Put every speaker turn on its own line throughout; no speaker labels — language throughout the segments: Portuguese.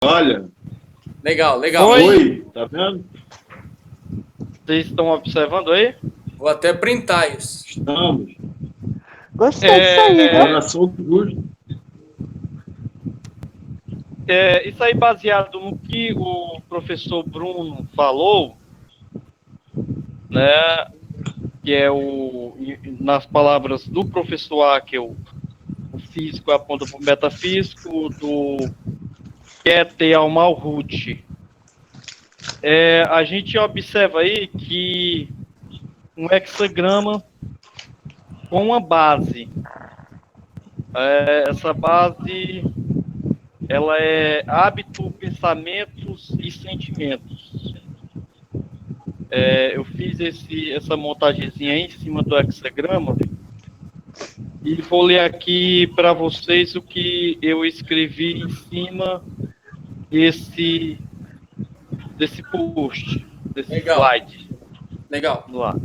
Olha,
Legal, legal.
oi, tá vendo?
Vocês estão observando aí?
Vou até printar isso.
Estamos.
Gostei disso aí, viu?
Coração do justo.
Isso aí baseado no que o professor Bruno falou, né? Que é nas palavras do professor Akel, o físico aponta para o metafísico, do Keter ao Malhut. A gente observa aí que um hexagrama com uma base. Essa base ela é hábito, pensamentos e sentimentos. Eu fiz essa montagenzinha aí em cima do hexagrama e vou ler aqui para vocês o que eu escrevi em cima desse post, desse slide.
Legal.
Vamos lá.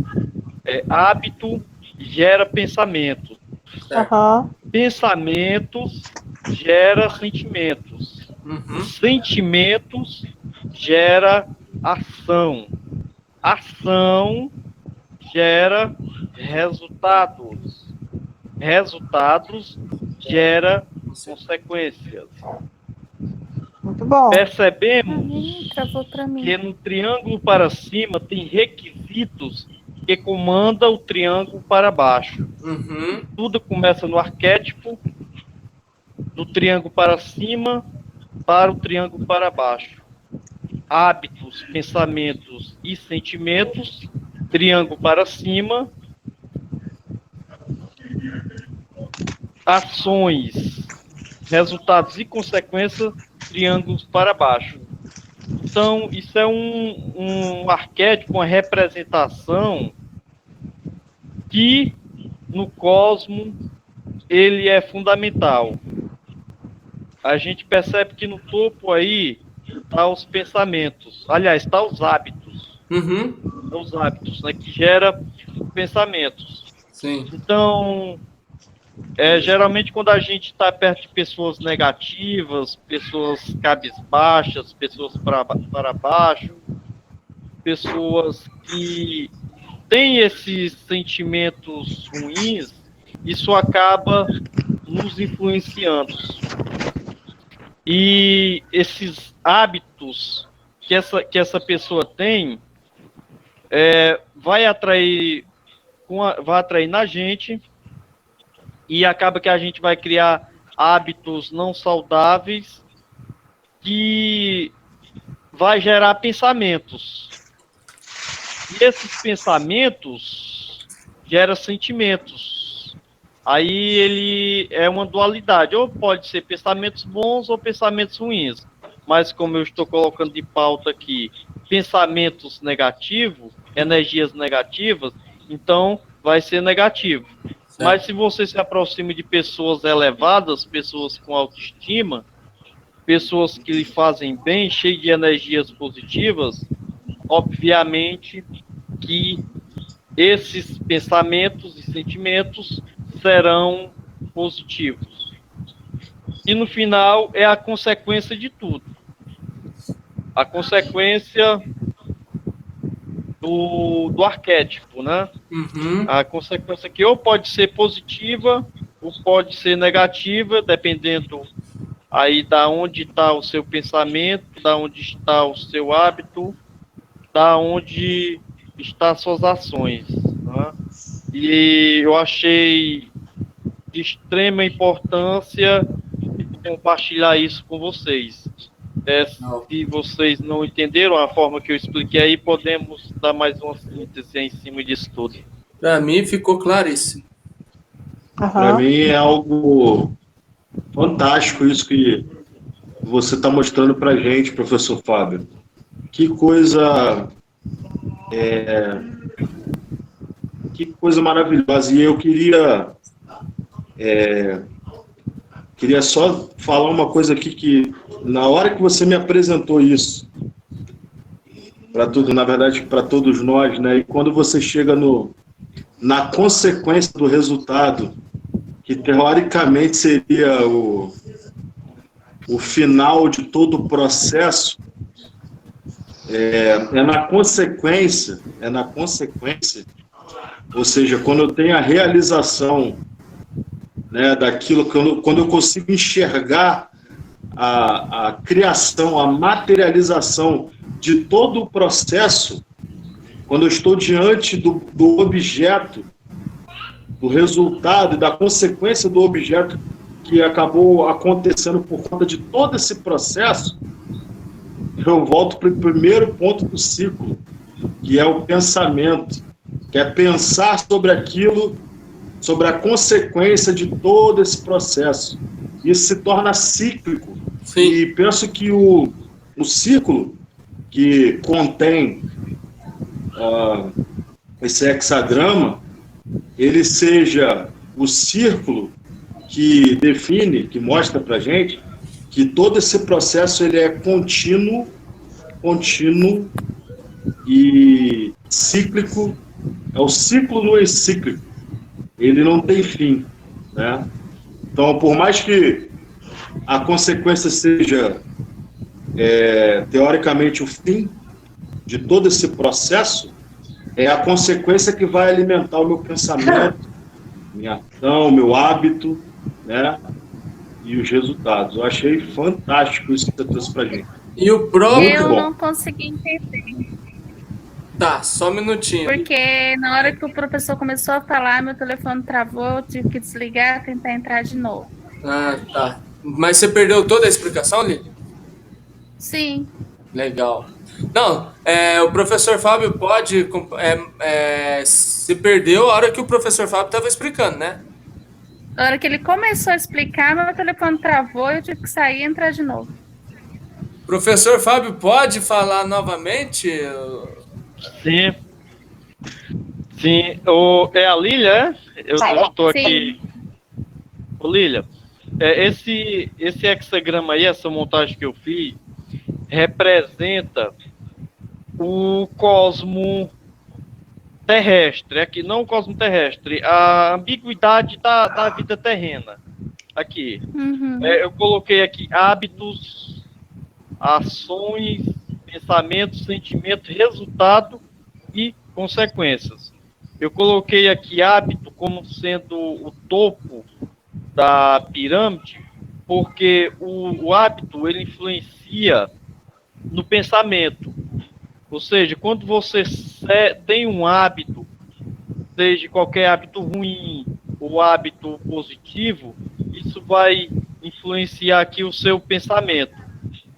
Hábito gera pensamento.
Aham.
Pensamentos gera sentimentos.
Uhum.
Sentimentos gera ação. Ação gera resultados. Resultados gera consequências.
Muito bom.
Percebemos
Travou pra mim.
que no triângulo para cima tem requisitos que comandam o triângulo para baixo.
Uhum.
Tudo começa no arquétipo do triângulo para cima para o triângulo para baixo. Hábitos, pensamentos e sentimentos, triângulo para cima. Ações, resultados e consequências, triângulos para baixo. Então, isso é um arquétipo, uma representação que no cosmos ele é fundamental. A gente percebe que no topo aí está os pensamentos. Aliás, está os hábitos.
Uhum.
Os hábitos, né, que gera pensamentos.
Sim.
Então, geralmente quando a gente está perto de pessoas negativas, pessoas cabisbaixas, pessoas para baixo, pessoas que têm esses sentimentos ruins, isso acaba nos influenciando. E esses hábitos que essa pessoa tem vai atrair na gente e acaba que a gente vai criar hábitos não saudáveis que vai gerar pensamentos. E esses pensamentos geram sentimentos. Aí ele é uma dualidade, ou pode ser pensamentos bons ou pensamentos ruins. Mas como eu estou colocando de pauta aqui, pensamentos negativos, energias negativas, então vai ser negativo.
Certo.
Mas se você se aproxima de pessoas elevadas, pessoas com autoestima, pessoas que lhe fazem bem, cheias de energias positivas, obviamente que esses pensamentos e sentimentos serão positivos. E no final é a consequência de tudo. A consequência do arquétipo, né?
Uhum.
A consequência que ou pode ser positiva ou pode ser negativa, dependendo aí da onde está o seu pensamento, da onde está o seu hábito, da onde estão as suas ações, né? E eu achei de extrema importância compartilhar isso com vocês. Se vocês não entenderam a forma que eu expliquei aí, podemos dar mais uma síntese em cima disso tudo.
Para mim ficou claríssimo.
Para
Aham.
mim é algo fantástico isso que você está mostrando para a gente, professor Fábio. Que coisa maravilhosa. E eu queria só falar uma coisa aqui que na hora que você me apresentou isso, na verdade para todos nós, né? E quando você chega na consequência do resultado, que teoricamente seria o final de todo o processo é na consequência, ou seja, quando eu tenho a realização, né, daquilo, quando eu consigo enxergar a criação, a materialização de todo o processo, quando eu estou diante do objeto, do resultado e da consequência do objeto que acabou acontecendo por conta de todo esse processo, eu volto para o primeiro ponto do ciclo, que é o pensamento, que é pensar sobre aquilo, sobre a consequência de todo esse processo. Isso se torna cíclico.
Sim.
E penso que o ciclo que contém esse hexagrama, ele seja o círculo que define, que mostra para a gente que todo esse processo ele é contínuo e cíclico, é o ciclo no encíclico, ele não tem fim, né? Então, por mais que a consequência seja teoricamente o fim de todo esse processo, é a consequência que vai alimentar o meu pensamento, minha ação, meu hábito, né? E os resultados. Eu achei fantástico isso que você trouxe pra gente.
E o próprio...
Eu
bom.
não consegui entender.
Tá, só um minutinho.
Porque na hora que o professor começou a falar, meu telefone travou, eu tive que desligar, tentar entrar de novo.
Ah, tá. Mas você perdeu toda a explicação, Lili?
Sim.
Legal. Não, o professor Fábio pode... se perdeu a hora que o professor Fábio estava explicando, né?
Na hora que ele começou a explicar, meu telefone travou, eu tive que sair e entrar de novo.
Professor Fábio, pode falar novamente?
Sim. Sim. É a Lília, é? Eu estou aqui. Ô, Lília, esse hexagrama aí, essa montagem que eu fiz, representa o cosmo terrestre, aqui, não o cosmo terrestre, a ambiguidade da vida terrena. Aqui.
Uhum.
Eu coloquei aqui hábitos, ações, pensamentos, sentimentos, resultado e consequências. Eu coloquei aqui hábito como sendo o topo da pirâmide, porque o hábito ele influencia no pensamento. Ou seja, quando você tem um hábito, seja qualquer hábito ruim ou hábito positivo, isso vai influenciar aqui o seu pensamento.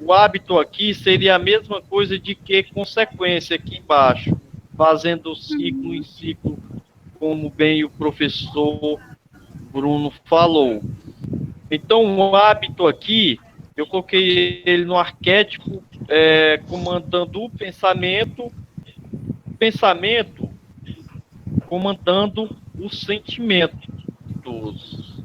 O hábito aqui seria a mesma coisa de que consequência aqui embaixo, fazendo ciclo em ciclo, como bem o professor Bruno falou. Então, o hábito aqui, eu coloquei ele no arquétipo, comandando o pensamento comandando os sentimentos.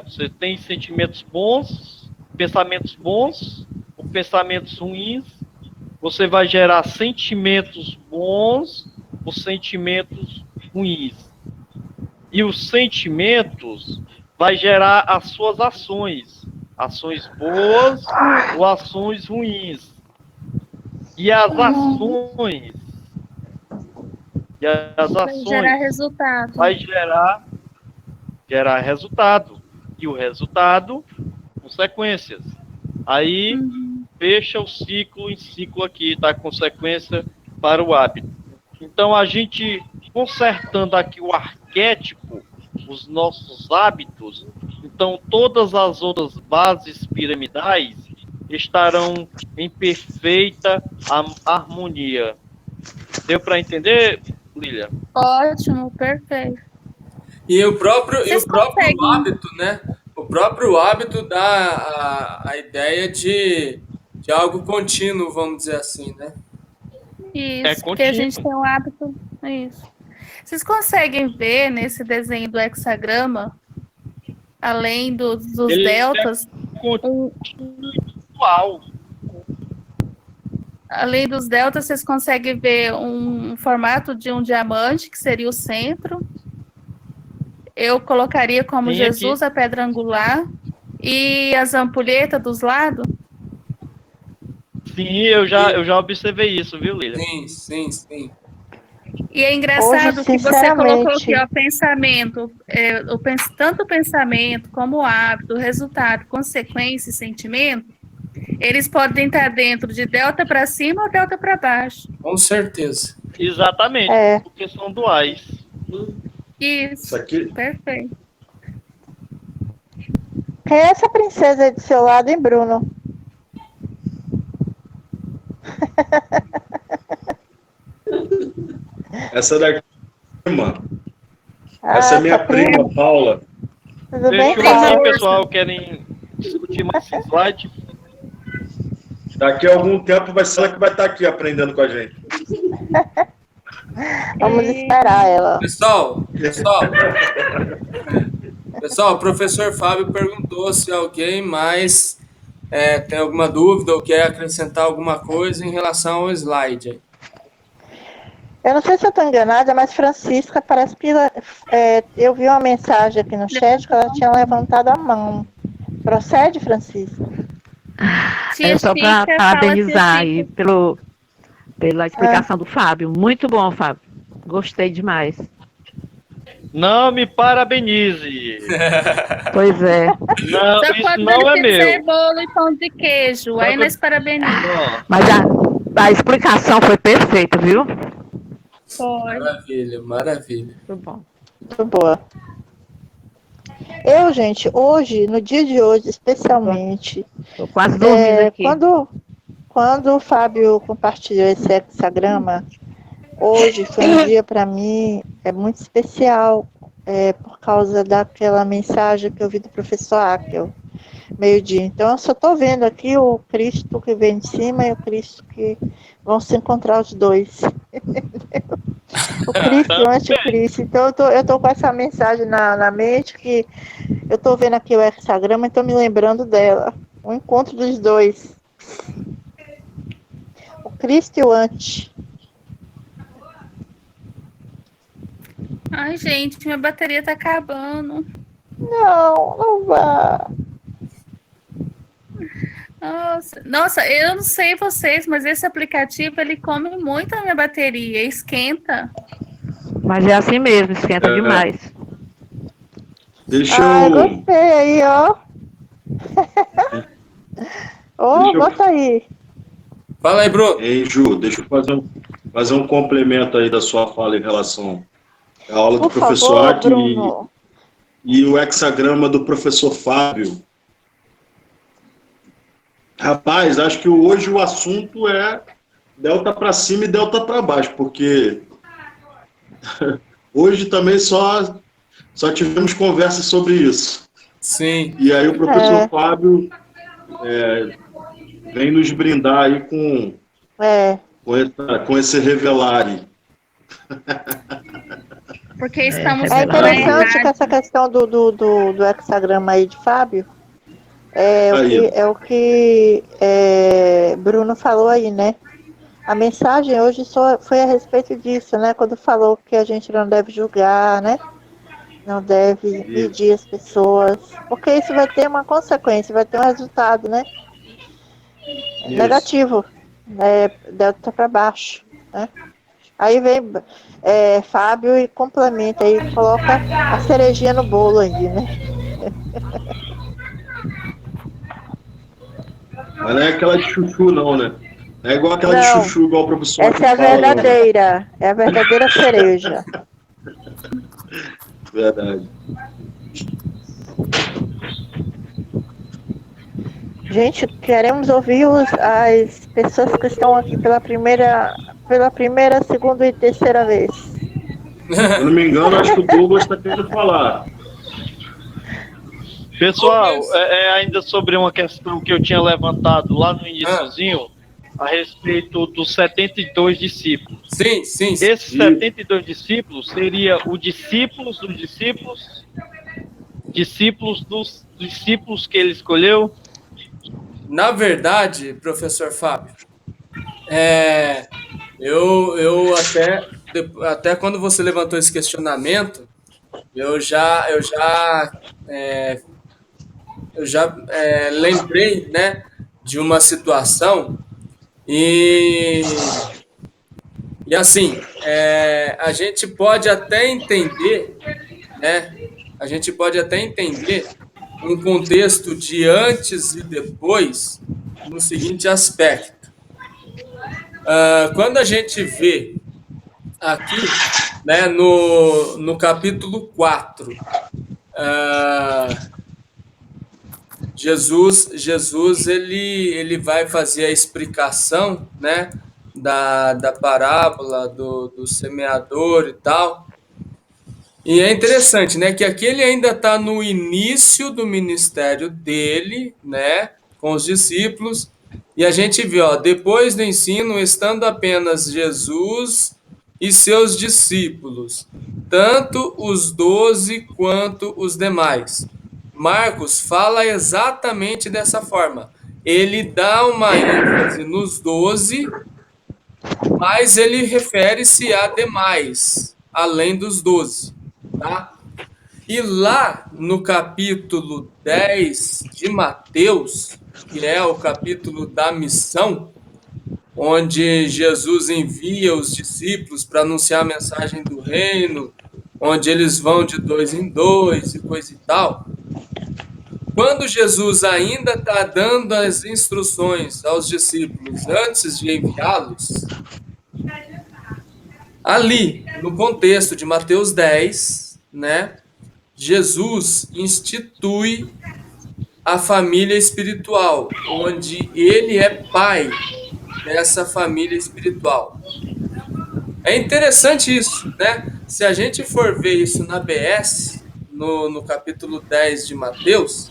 Você tem sentimentos bons, pensamentos bons ou pensamentos ruins, você vai gerar sentimentos bons ou sentimentos ruins. E os sentimentos vai gerar as suas ações boas ou ações ruins. E as ações
Vai gerar resultado.
vai gerar resultado. E o resultado, consequências. Aí fecha o ciclo em ciclo aqui, tá? Consequência para o hábito. Então, a gente consertando aqui o arquétipo, os nossos hábitos, então todas as outras bases piramidais estarão em perfeita harmonia. Deu para entender, Lília?
Ótimo, perfeito.
E o próprio
conseguem?
hábito, né? O próprio hábito dá a ideia de algo contínuo, vamos dizer assim, né?
Isso, porque a gente tem um hábito. Isso. Vocês conseguem ver nesse desenho do hexagrama, além dos deltas, além dos deltas, vocês conseguem ver um formato de um diamante, que seria o centro. Eu colocaria como Jesus, a pedra angular. E as ampulhetas dos lados?
Sim, eu já observei isso, viu, Lília?
Sim.
E é engraçado
Hoje,
que você colocou aqui,
sinceramente,
ó, pensamento, tanto o pensamento como o hábito, o resultado, consequência e sentimento, eles podem estar dentro de delta para cima ou delta para baixo.
Com certeza.
Exatamente, porque são duais.
Isso,
aqui,
perfeito.
quem é essa princesa aí do seu lado, hein, Bruno?
essa daqui, mano. Essa é minha
sua
prima, Paula.
Tudo bem,
Fechou assim,
Paulo?
pessoal, querem discutir mais esse slide?
Daqui a algum tempo vai ser ela que vai estar aqui aprendendo com a gente.
Vamos esperar ela.
Pessoal, o professor Fábio perguntou se alguém mais tem alguma dúvida ou quer acrescentar alguma coisa em relação ao slide.
Eu não sei se eu estou enganada, mas Francisca, parece que eu vi uma mensagem aqui no chat que ela tinha levantado a mão. Procede, Francisca?
É só para parabenizar aí pela explicação do Fábio. Muito bom, Fábio. Gostei demais.
Não me parabenize.
Pois é.
Não,
Só
isso
pode
não é
ser
meu.
bolo e pão de queijo. Aí nós parabenizamos.
Mas a explicação foi perfeita, viu?
Foi.
Maravilha.
Muito bom.
Muito boa. Eu, gente, hoje, no dia de hoje, especialmente,
Estou quase dormindo aqui.
Quando o Fábio compartilhou esse hexagrama, hoje foi um dia para mim muito especial, por causa daquela mensagem que eu vi do professor Akel, meio-dia. Então, eu só estou vendo aqui o Cristo que vem de cima e o Cristo que vão se encontrar os dois. O Cristo e o anticristo. Então, eu tô com essa mensagem na mente, que eu estou vendo aqui o hexagrama e estou me lembrando dela. O encontro dos dois. O Cristo e o anti.
Ai, gente, minha bateria tá acabando.
Não vá.
Nossa, eu não sei vocês, mas esse aplicativo, ele come muito a minha bateria, esquenta.
Mas é assim mesmo, esquenta demais.
Deixa eu...
Gostei aí, ó. Bota aí.
Fala aí, Bruno.
Ei, Ju, deixa eu fazer um complemento aí da sua fala em relação à aula do professor Aki e o hexagrama do professor Fábio. Rapaz, acho que hoje o assunto é delta para cima e delta para baixo, porque hoje também só tivemos conversas sobre isso.
Sim.
E aí o professor Fábio vem nos brindar aí com esse revelare.
Porque estamos
É interessante que essa questão do hexagrama aí de Fábio é o que Bruno falou aí, né? A mensagem hoje só foi a respeito disso, né? Quando falou que a gente não deve julgar, né? Não deve medir as pessoas, porque isso vai ter uma consequência, vai ter um resultado, né? Negativo, delta para baixo, né? Aí vem Fábio e complementa aí, coloca a cerejinha no bolo aí, né?
Mas não é aquela de chuchu, não, né? Não é igual aquela de chuchu, igual o professor.
Essa é a verdadeira, é a verdadeira cereja.
Verdade.
Gente, queremos ouvir as pessoas que estão aqui pela primeira, segunda e terceira vez.
Se eu não me engano, acho que o Douglas está querendo falar.
Pessoal, ainda sobre uma questão que eu tinha levantado lá no iniciozinho, a respeito dos 72 discípulos.
Sim.
Esses 72 discípulos seria o discípulos dos discípulos, discípulos dos discípulos que ele escolheu.
Na verdade, professor Fábio, eu até quando você levantou esse questionamento, eu já lembrei, né, de uma situação e assim, a gente pode até entender, né, a gente pode até entender um contexto de antes e depois no seguinte aspecto. Quando a gente vê aqui, né, no capítulo 4, Jesus ele vai fazer a explicação, né, da parábola do semeador e tal. E é interessante, né, que aqui ele ainda está no início do ministério dele, né, com os discípulos, e a gente vê, ó, depois do ensino, estando apenas Jesus e seus discípulos, tanto os 12 quanto os demais. Marcos fala exatamente dessa forma. Ele dá uma ênfase nos 12, mas ele refere-se a demais, além dos 12. Tá? E lá no capítulo 10 de Mateus, que é o capítulo da missão, onde Jesus envia os discípulos para anunciar a mensagem do reino, onde eles vão de 2 em 2 e coisa e tal. Quando Jesus ainda está dando as instruções aos discípulos antes de enviá-los, ali, no contexto de Mateus 10, né, Jesus institui a família espiritual, onde ele é pai dessa família espiritual. É interessante isso, né? Se a gente for ver isso na BS, no capítulo 10 de Mateus,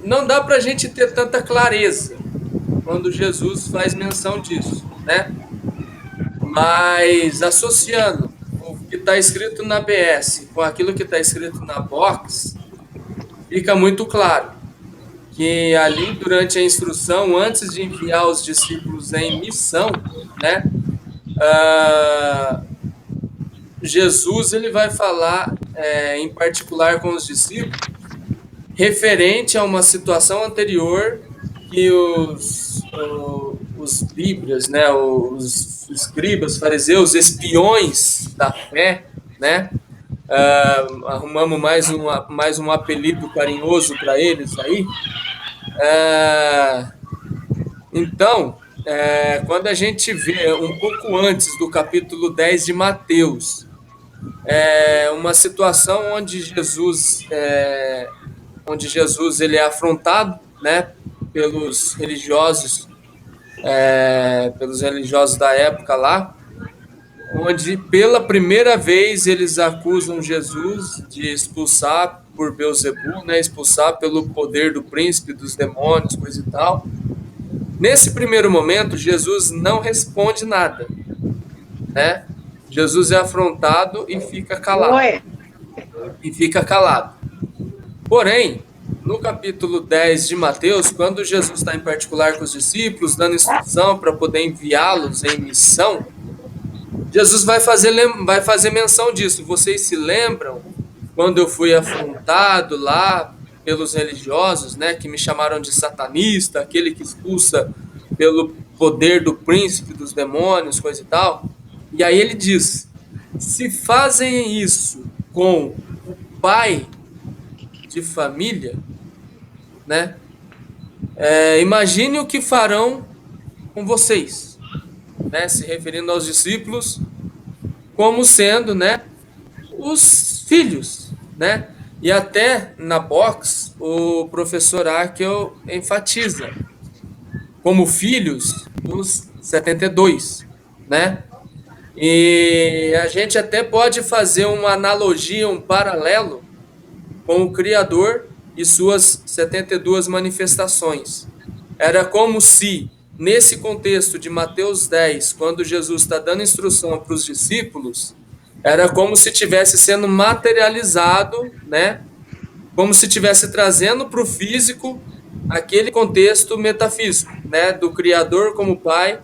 não dá para a gente ter tanta clareza quando Jesus faz menção disso, né? Mas associando o que está escrito na BS com aquilo que está escrito na Box, fica muito claro que ali durante a instrução, antes de enviar os discípulos em missão, né, Jesus ele vai falar em particular com os discípulos referente a uma situação anterior que os bíblios, né, os escribas, fariseus, espiões da fé, né, arrumamos mais um apelido carinhoso para eles aí. Então, quando a gente vê um pouco antes do capítulo 10 de Mateus, uma situação onde Jesus ele é afrontado, né, pelos religiosos da época lá, onde pela primeira vez eles acusam Jesus de expulsar por Beelzebul, né, expulsar pelo poder do príncipe dos demônios, coisa e tal. Nesse primeiro momento, Jesus não responde nada, né? Jesus é afrontado e fica calado. Porém, no capítulo 10 de Mateus, quando Jesus está em particular com os discípulos, dando instrução para poder enviá-los em missão, Jesus vai fazer menção disso. Vocês se lembram quando eu fui afrontado lá pelos religiosos, né, que me chamaram de satanista, aquele que expulsa pelo poder do príncipe dos demônios, coisa e tal? E aí ele diz: se fazem isso com o pai de família, né, imagine o que farão com vocês, né, se referindo aos discípulos como sendo, né, os filhos, né? E até na Box, o professor Akel enfatiza como filhos os 72, né? E a gente até pode fazer uma analogia, um paralelo com o Criador e suas 72 manifestações. Era como se, nesse contexto de Mateus 10, quando Jesus está dando instrução para os discípulos, era como se estivesse sendo materializado, né? Como se estivesse trazendo para o físico aquele contexto metafísico, né? Do Criador como Pai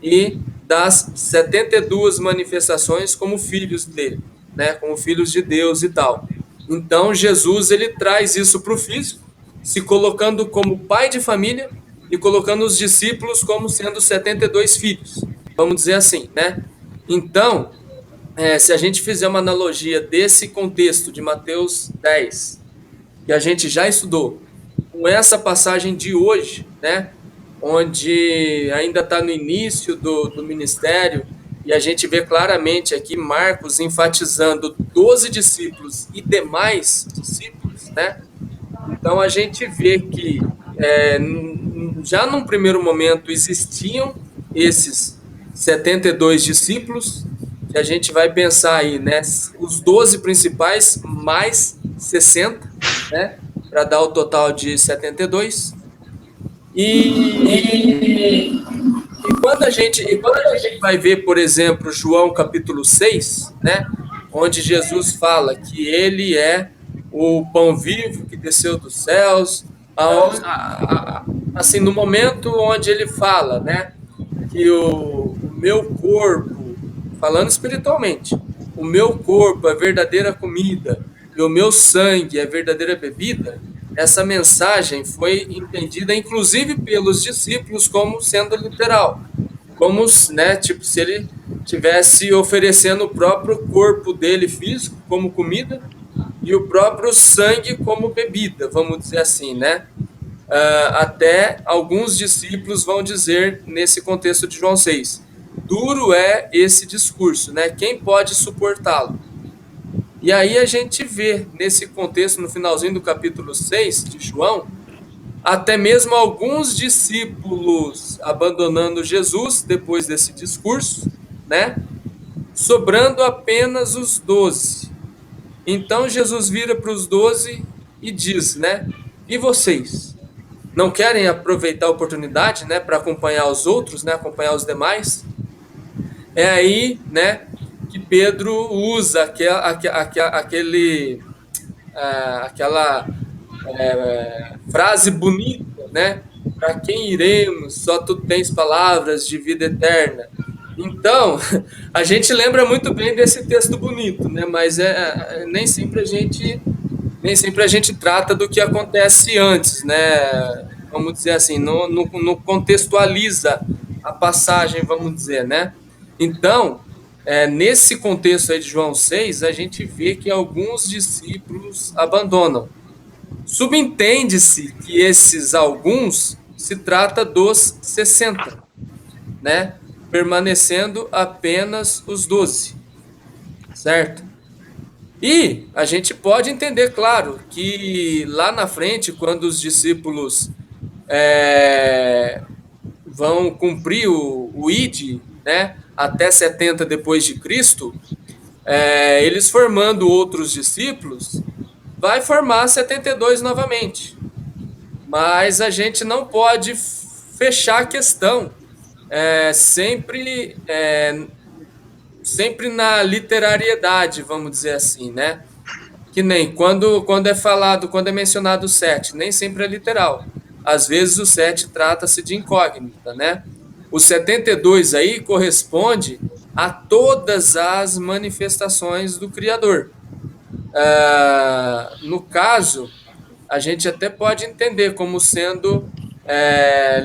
e das 72 manifestações como filhos dele, né? Como filhos de Deus e tal. Então, Jesus, ele traz isso para o físico, se colocando como pai de família e colocando os discípulos como sendo 72 filhos, vamos dizer assim, né? Então, se a gente fizer uma analogia desse contexto de Mateus 10, que a gente já estudou, com essa passagem de hoje, né? Onde ainda está no início do ministério, e a gente vê claramente aqui Marcos enfatizando 12 discípulos e demais discípulos, né? Então a gente vê que já num primeiro momento existiam esses 72 discípulos, que a gente vai pensar aí, né? Os 12 principais mais 60, né? Para dar o total de 72. E quando a gente vai ver, por exemplo, João capítulo 6, né, onde Jesus fala que ele é o pão vivo que desceu dos céus, assim, no momento onde ele fala, né, que o meu corpo, falando espiritualmente, o meu corpo é verdadeira comida e o meu sangue é verdadeira bebida, essa mensagem foi entendida, inclusive, pelos discípulos como sendo literal. Como, né, tipo, se ele tivesse oferecendo o próprio corpo dele físico como comida e o próprio sangue como bebida, vamos dizer assim, né? Até alguns discípulos vão dizer, nesse contexto de João 6, duro é esse discurso, né? Quem pode suportá-lo? E aí a gente vê, nesse contexto, no finalzinho do capítulo 6 de João, até mesmo alguns discípulos abandonando Jesus depois desse discurso, né? Sobrando apenas os 12. Então Jesus vira para os 12 e diz, né? E vocês? Não querem aproveitar a oportunidade, né? Para acompanhar os outros, né? Acompanhar os demais? É aí, né? Que Pedro usa aquela frase bonita, né? Para quem iremos? Só tu tens palavras de vida eterna. Então, a gente lembra muito bem desse texto bonito, né? Mas nem sempre a gente trata do que acontece antes, né? Vamos dizer assim, não contextualiza a passagem, vamos dizer, né? Então, nesse contexto aí de João 6, a gente vê que alguns discípulos abandonam. Subentende-se que esses alguns se trata dos 60, né? Permanecendo apenas os 12, certo? E a gente pode entender, claro, que lá na frente, quando os discípulos vão cumprir o ID, né? Até 70 depois de Cristo, eles formando outros discípulos, vai formar 72 novamente. Mas a gente não pode fechar a questão sempre na literariedade, vamos dizer assim, né? Que nem quando é mencionado o 7, nem sempre é literal. Às vezes o 7 trata-se de incógnita, né? O 72 aí corresponde a todas as manifestações do Criador. No caso, a gente até pode entender como sendo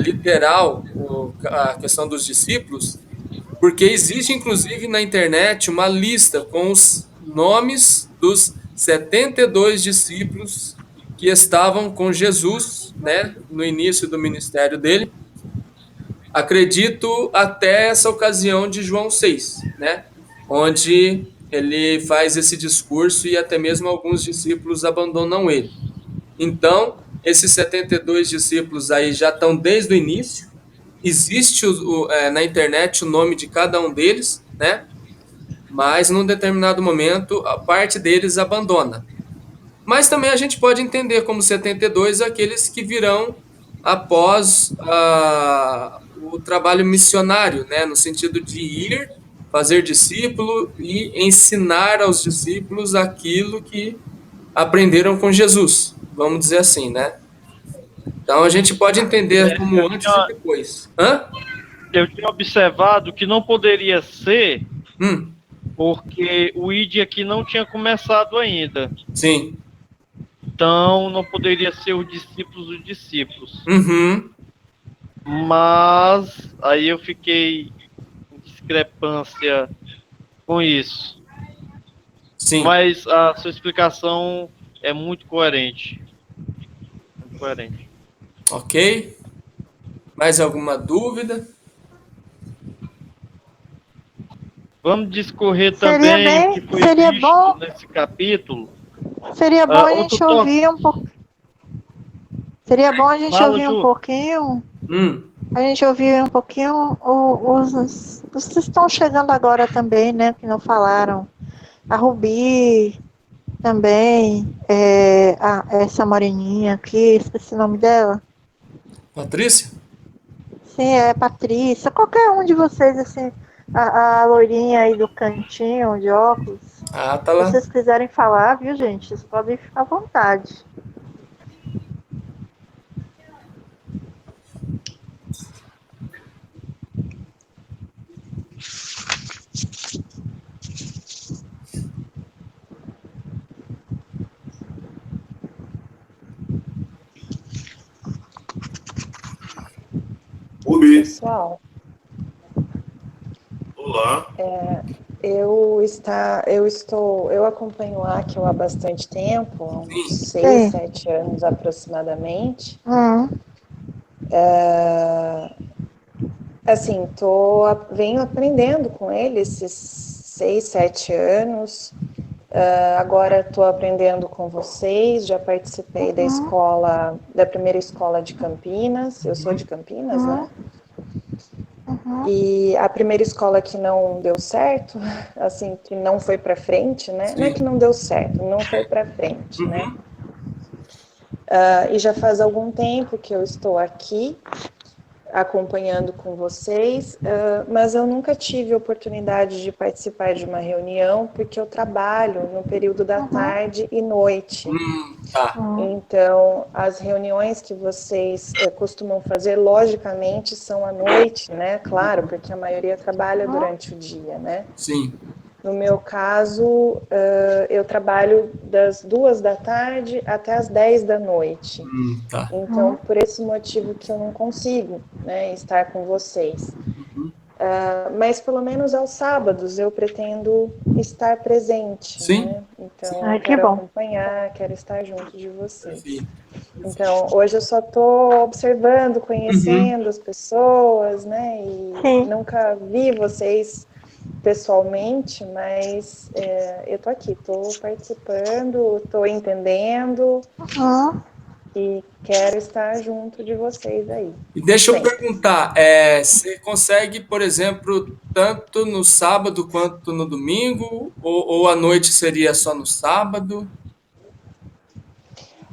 literal a questão dos discípulos, porque existe, inclusive, na internet uma lista com os nomes dos 72 discípulos que estavam com Jesus, né, no início do ministério dele. Acredito até essa ocasião de João 6, né, onde ele faz esse discurso e até mesmo alguns discípulos abandonam ele. Então, esses 72 discípulos aí já estão desde o início. Existe na internet o nome de cada um deles, né? Mas num determinado momento a parte deles abandona. Mas também a gente pode entender como 72 aqueles que virão após o trabalho missionário, né? No sentido de ir, fazer discípulo e ensinar aos discípulos aquilo que aprenderam com Jesus, vamos dizer assim, né? Então a gente pode entender como antes e depois.
Eu tinha observado que não poderia ser porque o ID aqui não tinha começado ainda.
Sim.
Então, não poderia ser os discípulos dos discípulos.
Uhum.
Mas aí eu fiquei em discrepância com isso.
Sim.
Mas a sua explicação é muito coerente. Muito coerente.
Ok. Mais alguma dúvida?
Vamos discorrer também o que foi visto
bom,
nesse capítulo.
Seria bom a gente ouvir um pouco. Seria bom a gente ouvir um pouquinho. A gente ouvir um pouquinho os que estão chegando agora também, né? Que não falaram. A Rubi também. Essa moreninha aqui, esqueci o nome dela.
Patrícia?
Sim, é Patrícia. Qualquer um de vocês, assim. A loirinha aí do cantinho de óculos.
Ah, tá lá.
Se vocês quiserem falar, viu, gente? Vocês podem ficar à vontade.
Pessoal,
olá.
Eu acompanho o Akel há bastante tempo, há uns 6, 7 anos aproximadamente. Assim, venho aprendendo com ele esses 6, 7 anos. Agora estou aprendendo com vocês, já participei da primeira escola de Campinas, eu sou de Campinas, né? E a primeira escola que não deu certo, assim, que não foi para frente, né? Sim. Não é que não deu certo, não foi para frente, né? E já faz algum tempo que eu estou aqui, acompanhando com vocês, mas eu nunca tive oportunidade de participar de uma reunião, porque eu trabalho no período da tarde e noite. Então, as reuniões que vocês costumam fazer, logicamente, são à noite, né? Claro, porque a maioria trabalha durante o dia, né?
Sim.
No meu caso, eu trabalho das 2 da tarde até as 10 da noite. Então, por esse motivo que eu não consigo, né, estar com vocês. Mas pelo menos aos sábados eu pretendo estar presente.
Sim.
Né? Então, quero acompanhar, quero estar junto de vocês. Então, hoje eu só estou observando, conhecendo as pessoas, né? E nunca vi vocês pessoalmente, mas eu tô aqui, tô participando, tô entendendo e quero estar junto de vocês aí.
E deixa eu perguntar, você consegue, por exemplo, tanto no sábado quanto no domingo, ou à noite seria só no sábado?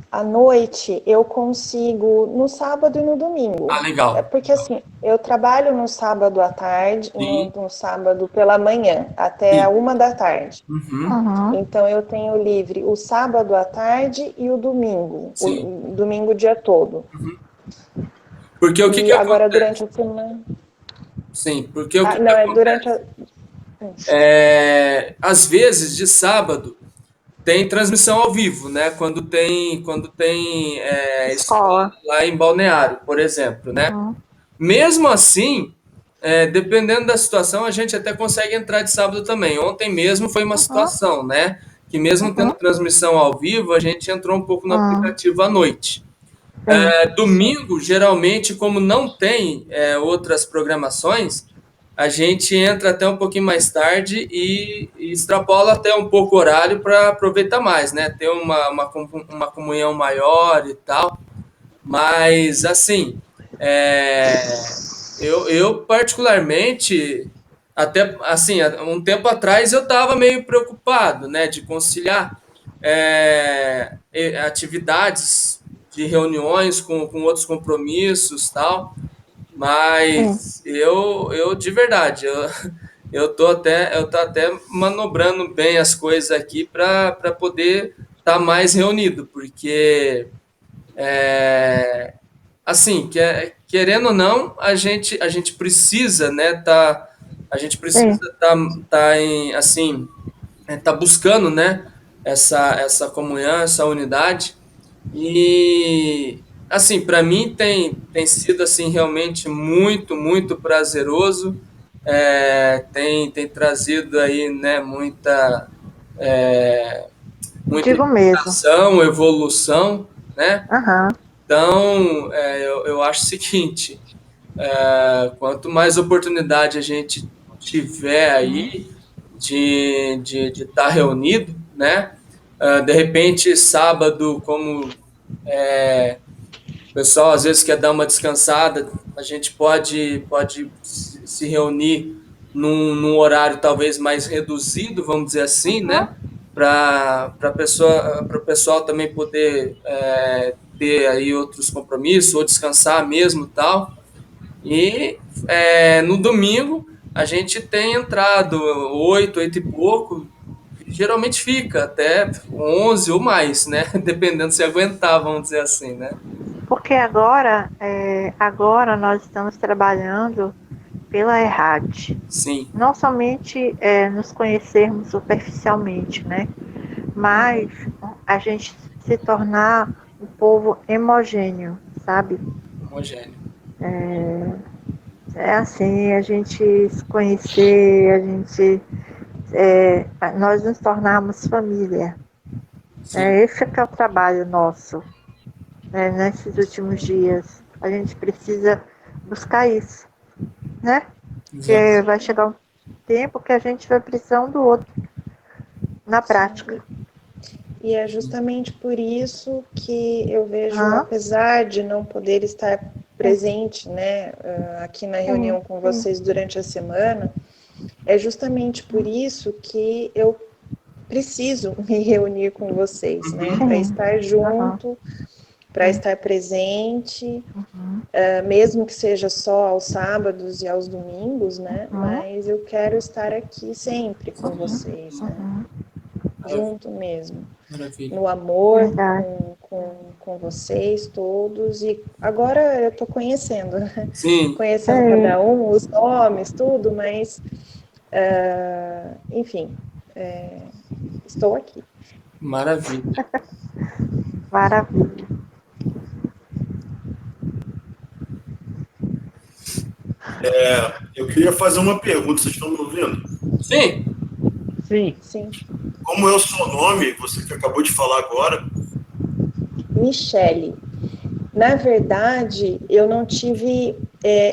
À noite eu consigo no sábado e no domingo.
Ah, legal.
Porque assim, eu trabalho no sábado à tarde, no sábado pela manhã, até a 1 da tarde. Então eu tenho livre o sábado à tarde e o domingo. O domingo o dia todo.
Porque o que
agora
acontece?
Durante a semana.
Sim, porque o que
não,
acontece?
Durante a...
Às vezes, de sábado, tem transmissão ao vivo, né? Quando tem escola lá em Balneário, por exemplo, né? Mesmo assim, dependendo da situação, a gente até consegue entrar de sábado também. Ontem mesmo foi uma situação, né? Que mesmo tendo transmissão ao vivo, a gente entrou um pouco no aplicativo à noite. Domingo, geralmente, como não tem outras programações, a gente entra até um pouquinho mais tarde e extrapola até um pouco o horário para aproveitar mais, né? Ter uma comunhão maior e tal. Mas, assim, eu particularmente, até assim, um tempo atrás eu estava meio preocupado, né? De conciliar atividades de reuniões com outros compromissos e tal. Mas eu de verdade, eu tô até manobrando bem as coisas aqui para poder estar mais reunido, porque assim, querendo ou não, a gente precisa, né, tá a gente precisa tá buscando, né, essa comunhão, essa unidade. E assim, para mim tem sido assim realmente muito, muito prazeroso. Tem trazido aí, né, muita
Digo mesmo.
educação, evolução, né?
Aham.
Então, eu acho o seguinte, quanto mais oportunidade a gente tiver aí de estar reunido, né? De repente, sábado, como o pessoal às vezes quer dar uma descansada, a gente pode se reunir num horário talvez mais reduzido, vamos dizer assim, né? Para o pessoal também poder ter aí outros compromissos ou descansar mesmo, tal. E no domingo a gente tem entrado 8 e pouco, geralmente fica até 11 ou mais, né? Dependendo se aguentar, vamos dizer assim, né?
Porque agora nós estamos trabalhando pela ERRAD.
Sim.
Não somente nos conhecermos superficialmente, né? Mas a gente se tornar um povo homogêneo, sabe?
Homogêneo.
É assim, a gente se conhecer, nós nos tornarmos família. Esse é o trabalho nosso, né, nesses últimos dias. A gente precisa buscar isso, né? Porque vai chegar um tempo que a gente vai precisar um do outro, na prática.
E é justamente por isso que eu vejo, apesar de não poder estar presente, né, aqui na reunião com vocês durante a semana, é justamente por isso que eu preciso me reunir com vocês, né, para estar junto, para estar presente, mesmo que seja só aos sábados e aos domingos, né, mas eu quero estar aqui sempre com vocês, né, junto mesmo.
Maravilha.
No amor com vocês todos, e agora eu tô conhecendo, né?
Sim.
Conhecendo cada um, os nomes, tudo, mas enfim, estou aqui.
Maravilha.
Maravilha.
Eu queria fazer uma pergunta, vocês estão me ouvindo?
Sim.
Sim.
Como é o seu nome, você que acabou de falar agora?
Michele. Na verdade, eu não tive...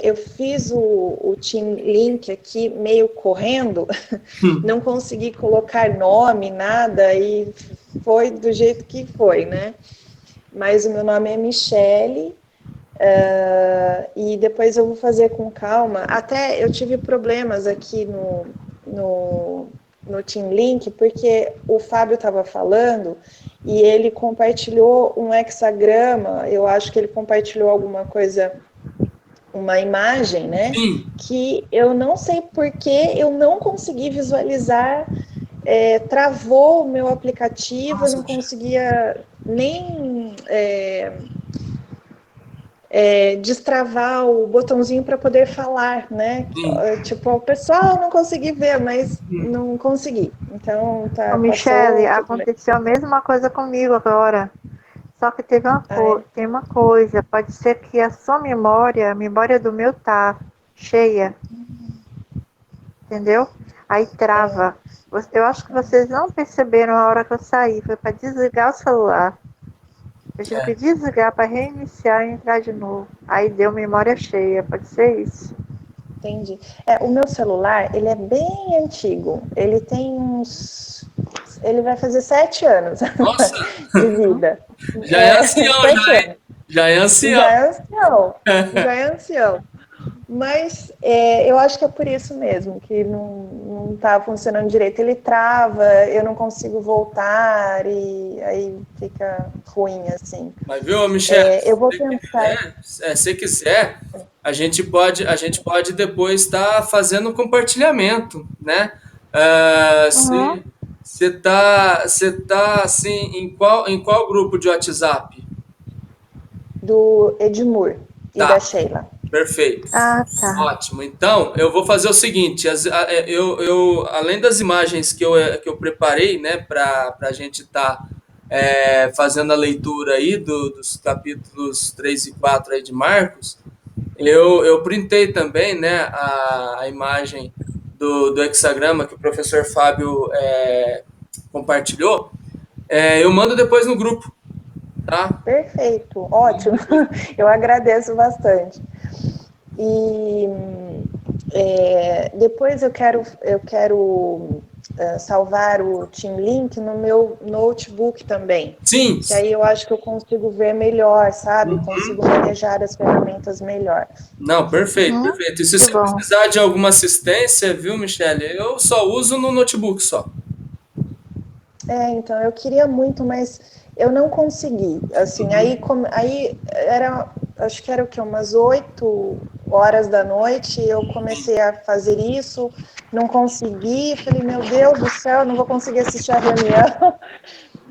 eu fiz o Team Link aqui meio correndo, não consegui colocar nome, nada, e foi do jeito que foi, né? Mas o meu nome é Michele, e depois eu vou fazer com calma. Até eu tive problemas aqui no Team Link, porque o Fábio estava falando e ele compartilhou um hexagrama, eu acho que ele compartilhou alguma coisa, uma imagem, né?
Sim.
Que eu não sei por que eu não consegui visualizar, travou o meu aplicativo, eu não conseguia nem destravar o botãozinho para poder falar, né? Tipo, o pessoal não consegui ver, mas não consegui. Então, tá.
Michele, aconteceu a mesma coisa comigo agora. Só que tem uma coisa, pode ser que a sua memória, a memória do meu tá cheia. Entendeu? Aí trava. Eu acho que vocês não perceberam a hora que eu saí, foi para desligar o celular. Eu tive que desligar para reiniciar e entrar de novo. Aí deu memória cheia, pode ser isso.
Entendi. O meu celular, ele é bem antigo. Ele tem uns... Ele vai fazer 7 anos de vida.
Já é ancião, já é ancião.
Já é ancião. Mas eu acho que é por isso mesmo, que não tá funcionando direito. Ele trava, eu não consigo voltar, e aí fica ruim, assim.
Mas viu, Michele?
Eu vou pensar...
Se quiser, a gente pode depois estar fazendo um compartilhamento, né? Você tá assim, em qual grupo de WhatsApp?
Do Edmur e da Sheila.
Perfeito.
Ah, tá.
Ótimo. Então, eu vou fazer o seguinte: além das imagens que eu preparei, né, para a gente estar fazendo a leitura aí dos capítulos 3 e 4 aí de Marcos, eu printei também, né, a imagem do hexagrama que o professor Fábio compartilhou. Eu mando depois no grupo, tá?
Perfeito, ótimo. Eu agradeço bastante. E depois eu quero salvar o Team Link no meu notebook também.
Sim.
Que aí eu acho que eu consigo ver melhor, sabe? Consigo manejar as ferramentas melhor.
Não, perfeito, perfeito. E se você precisar de alguma assistência, viu, Michele? Eu só uso no notebook só.
Então, eu queria muito, mas eu não consegui. Assim, aí era, acho que era o quê? Umas 8 horas da noite, eu comecei a fazer isso, não consegui, falei, meu Deus do céu, não vou conseguir assistir a reunião.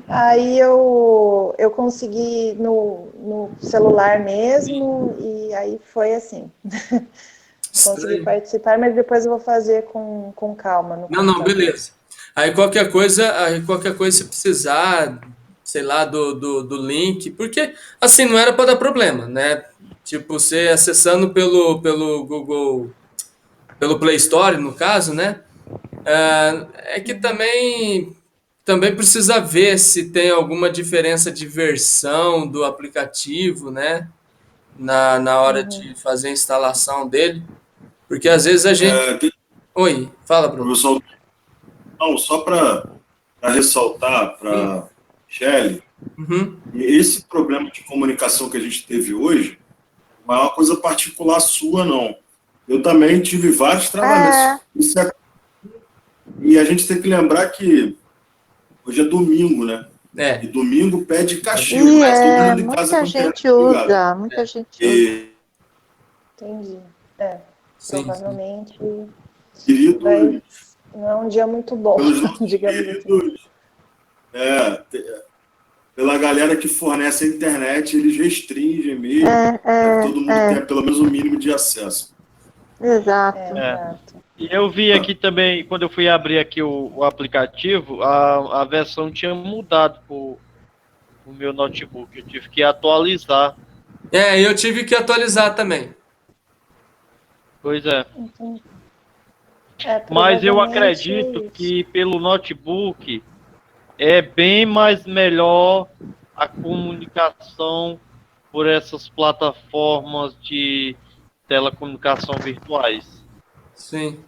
Aí eu consegui no celular mesmo, e aí foi assim. Consegui participar, mas depois eu vou fazer com calma.
Não, beleza. Aí qualquer coisa, se precisar, sei lá, do link, porque assim não era para dar problema, né? Tipo, você acessando pelo Google, pelo Play Store, no caso, né? É que também precisa ver se tem alguma diferença de versão do aplicativo, né? Na hora de fazer a instalação dele. Porque às vezes a gente... Oi, fala, Bruno.
Professor, não, só para ressaltar para Michele, esse problema de comunicação que a gente teve hoje não é uma coisa particular sua, não. Eu também tive vários travamentos. E a gente tem que lembrar que hoje é domingo, né? E domingo pede castigo.
Muita gente usa, muita gente usa.
Entendi. Provavelmente
Querido,
não é um dia muito bom, digamos assim.
Pela galera que fornece a internet, eles restringem mesmo. Todo mundo tenha pelo menos um mínimo de acesso.
Exato.
E eu vi aqui também, quando eu fui abrir aqui o aplicativo, a versão tinha mudado pro meu notebook. Eu tive que atualizar.
Eu tive que atualizar também.
Pois é. Mas eu acredito que pelo notebook é bem mais melhor a comunicação por essas plataformas de telecomunicação virtuais.
Sim.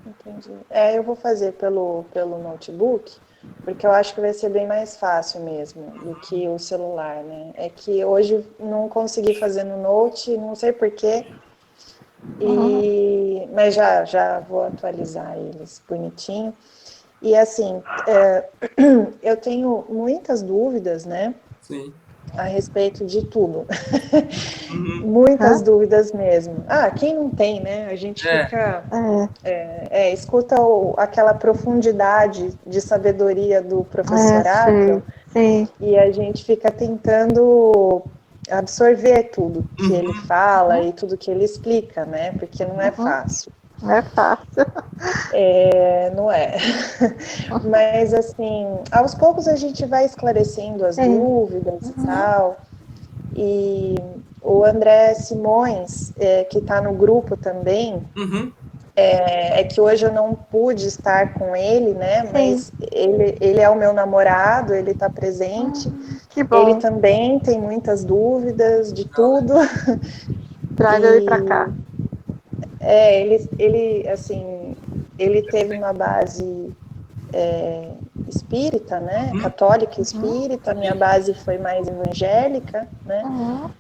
Entendi. Eu vou fazer pelo notebook, porque eu acho que vai ser bem mais fácil mesmo do que o celular, né? É que hoje não consegui fazer no Note, não sei porquê, mas já vou atualizar eles bonitinho. E assim, eu tenho muitas dúvidas, né?
Sim.
A respeito de tudo. Muitas dúvidas mesmo. Quem não tem, né? A gente fica... escuta aquela profundidade de sabedoria do professor Áquila, e a gente fica tentando absorver tudo que ele fala e tudo que ele explica, né? Porque não é fácil.
Não é fácil.
Não é. Mas, assim, aos poucos a gente vai esclarecendo as dúvidas e tal. E o André Simões, que está no grupo também, é que hoje eu não pude estar com ele, né? Mas ele é o meu namorado, ele está presente.
Que bom.
Ele também tem muitas dúvidas de tudo.
Traz ele para cá.
Ele, assim, ele teve uma base espírita, né? Católica espírita, minha base foi mais evangélica, né?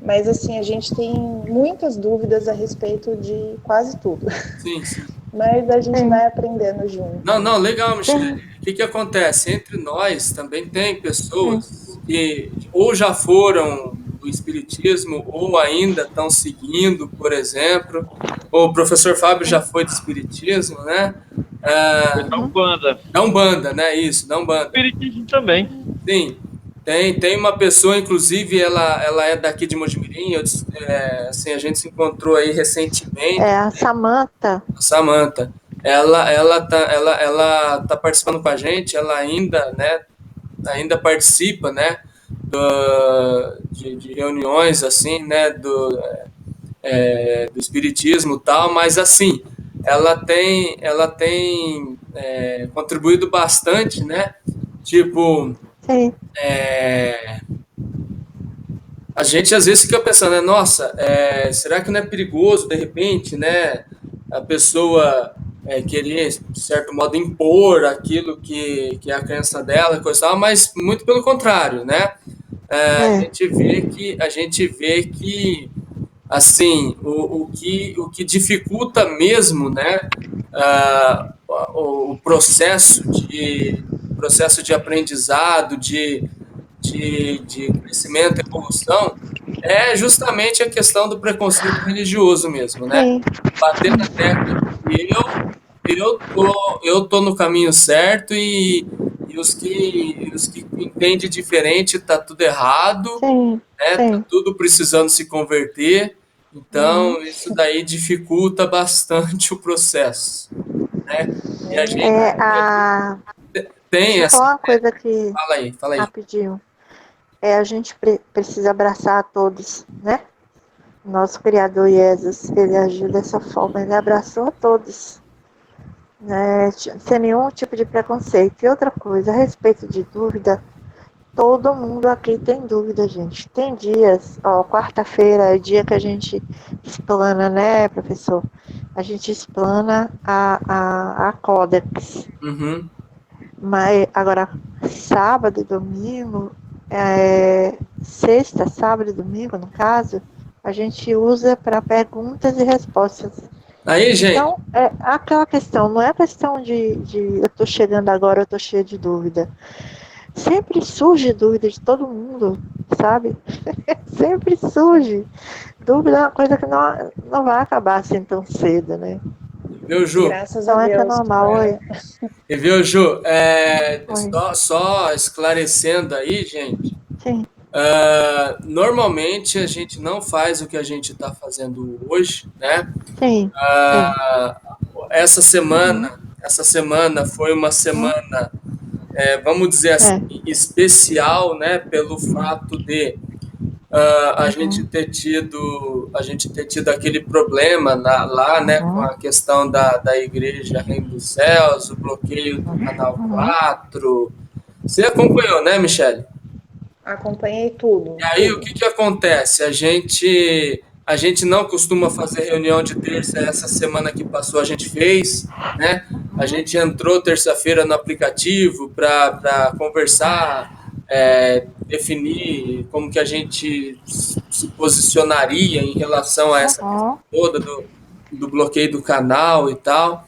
Mas, assim, a gente tem muitas dúvidas a respeito de quase tudo.
Sim.
Mas a gente vai aprendendo junto.
Não, legal, Michele. O que acontece? Entre nós também tem pessoas que ou já foram do espiritismo ou ainda estão seguindo, por exemplo. O professor Fábio já foi do espiritismo, né?
Foi da Umbanda.
Da Umbanda, né? Isso, da Umbanda.
Espiritismo também.
Sim. Tem uma pessoa, inclusive, ela é daqui de Mojimirim, assim, a gente se encontrou aí recentemente.
É a Samantha.
A Samantha. Ela tá participando com a gente, ela ainda, né, ainda participa, né, de reuniões, assim, né, do espiritismo e tal, mas, assim, ela tem contribuído bastante, né, tipo...
Sim.
A gente às vezes fica pensando, né? Nossa, será que não é perigoso, de repente, né? A pessoa querer, de certo modo, impor aquilo que é a crença dela, coisa e tal, mas muito pelo contrário, né? A gente vê que assim, o que dificulta mesmo, né? O processo de aprendizado, de crescimento e evolução, é justamente a questão do preconceito religioso mesmo, né?
Sim.
Bater na tecla que eu tô no caminho certo e os que entendem diferente tá tudo errado,
Sim.
né?
Sim.
Tá tudo precisando se converter. Então, isso daí dificulta bastante o processo, né? E a gente tem
essa...
essa...
uma coisa que...
Fala aí.
Rapidinho. A gente precisa abraçar a todos, né? Nosso Criador Jesus, ele agiu dessa forma, ele abraçou a todos, né? Sem nenhum tipo de preconceito. E outra coisa, a respeito de dúvida, todo mundo aqui tem dúvida, gente. Tem dias, quarta-feira é dia que a gente explana, né, professor? A gente explana a Codex.
Uhum.
Mas agora, sábado e domingo, sexta, sábado e domingo, no caso, a gente usa para perguntas e respostas.
Aí, gente.
Então, aquela questão, não é questão de eu tô chegando agora, eu tô cheio de dúvida. Sempre surge dúvida de todo mundo, sabe? Sempre surge. Dúvida é uma coisa que não vai acabar assim tão cedo, né?
Viu, Ju?
Graças a Deus.
É normal, oi.
E viu, Ju? Só esclarecendo aí, gente.
Sim.
Normalmente a gente não faz o que a gente está fazendo hoje, né?
Sim.
Essa semana foi uma semana, vamos dizer assim, especial, né? Pelo fato de a gente ter tido aquele problema lá, né? Com a questão da Igreja Reino dos Céus, o bloqueio do Canal 4. Você acompanhou, né, Michele?
Acompanhei tudo.
E aí, o que acontece? A gente não costuma fazer reunião de terça, essa semana que passou a gente fez, né? A gente entrou terça-feira no aplicativo para conversar, definir como que a gente se posicionaria em relação a essa questão toda do bloqueio do canal e tal.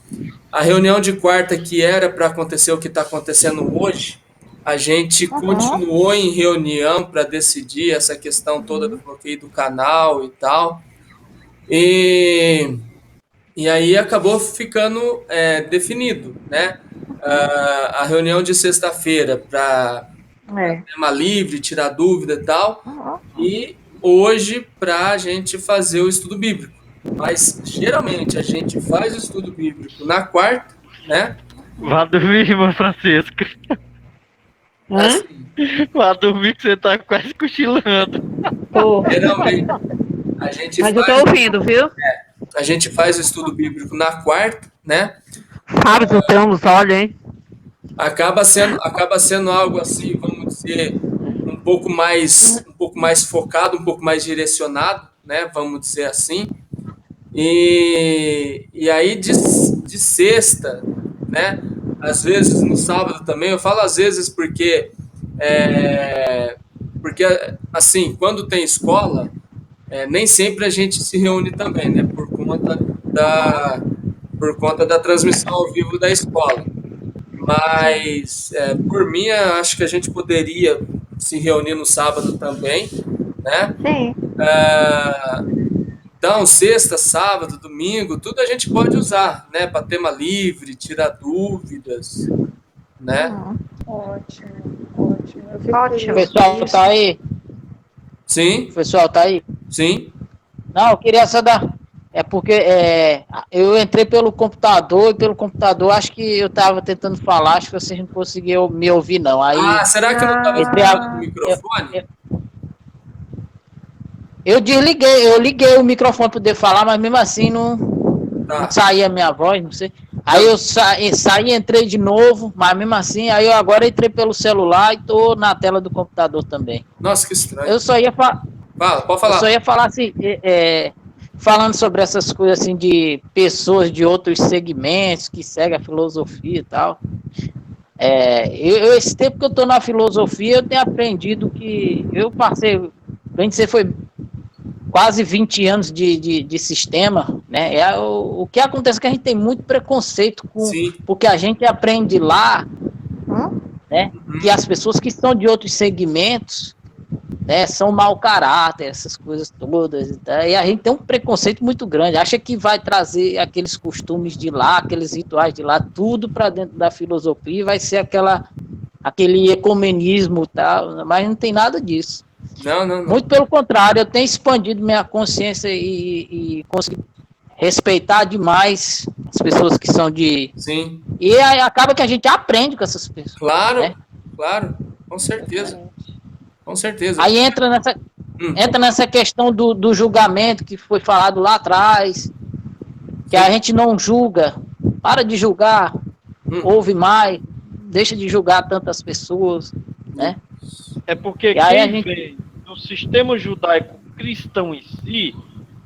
A reunião de quarta, que era para acontecer o que está acontecendo hoje, a gente continuou em reunião para decidir essa questão toda do bloqueio do canal e tal. E aí acabou ficando definido, né? A reunião de sexta-feira para tema livre, tirar dúvida e tal. E hoje para a gente fazer o estudo bíblico. Mas geralmente a gente faz o estudo bíblico na quarta, né?
Vá dormir, irmã Francisca.
Assim,
vá dormir que você tá quase cochilando.
Geralmente a gente
Mas eu tô ouvindo, viu?
A gente faz o estudo bíblico na quarta, né?
Fábio, temos, olha, hein?
Acaba sendo algo assim, vamos dizer, um pouco mais focado, um pouco mais direcionado, né? Vamos dizer assim. E aí de sexta, né? Às vezes no sábado também, eu falo às vezes porque assim, quando tem escola, nem sempre a gente se reúne também, né? Por conta da transmissão ao vivo da escola. Mas, por mim, acho que a gente poderia se reunir no sábado também, né?
Sim.
Então, sexta, sábado, domingo, tudo a gente pode usar, né? Para tema livre, tirar dúvidas, né?
Ótimo. ótimo.
O pessoal tá aí?
Sim.
O pessoal tá aí?
Sim.
Não, eu queria só dar... É porque eu entrei pelo computador e pelo computador acho que eu estava tentando falar, acho que vocês não conseguiam me ouvir, não. Aí,
será que eu não estava funcionando o microfone?
Eu liguei o microfone para poder falar, mas mesmo assim não saía a minha voz, não sei. Aí eu saí, entrei de novo, mas mesmo assim, aí eu agora entrei pelo celular e tô na tela do computador também.
Nossa, que estranho.
Eu só ia falar.
Pode falar.
Eu só ia falar assim, falando sobre essas coisas assim de pessoas de outros segmentos que seguem a filosofia e tal. Esse tempo que eu tô na filosofia, eu tenho aprendido que eu passei, bem dizer, foi quase 20 anos de sistema, né? O que acontece é que a gente tem muito preconceito com, porque a gente aprende lá, né? Que as pessoas que são de outros segmentos, né, são mau caráter, essas coisas todas, e a gente tem um preconceito muito grande, acha que vai trazer aqueles costumes de lá, aqueles rituais de lá, tudo para dentro da filosofia, e vai ser aquele ecumenismo, tal, mas não tem nada disso.
Não.
Muito pelo contrário, eu tenho expandido minha consciência e consegui respeitar demais as pessoas que são de...
Sim.
E aí acaba que a gente aprende com essas pessoas.
Claro,
né?
Claro, com certeza. Com certeza.
Aí entra nessa questão do julgamento que foi falado lá atrás, que a gente não julga, para de julgar, ouve mais, deixa de julgar tantas pessoas, né?
É porque quem vem do sistema judaico cristão em si,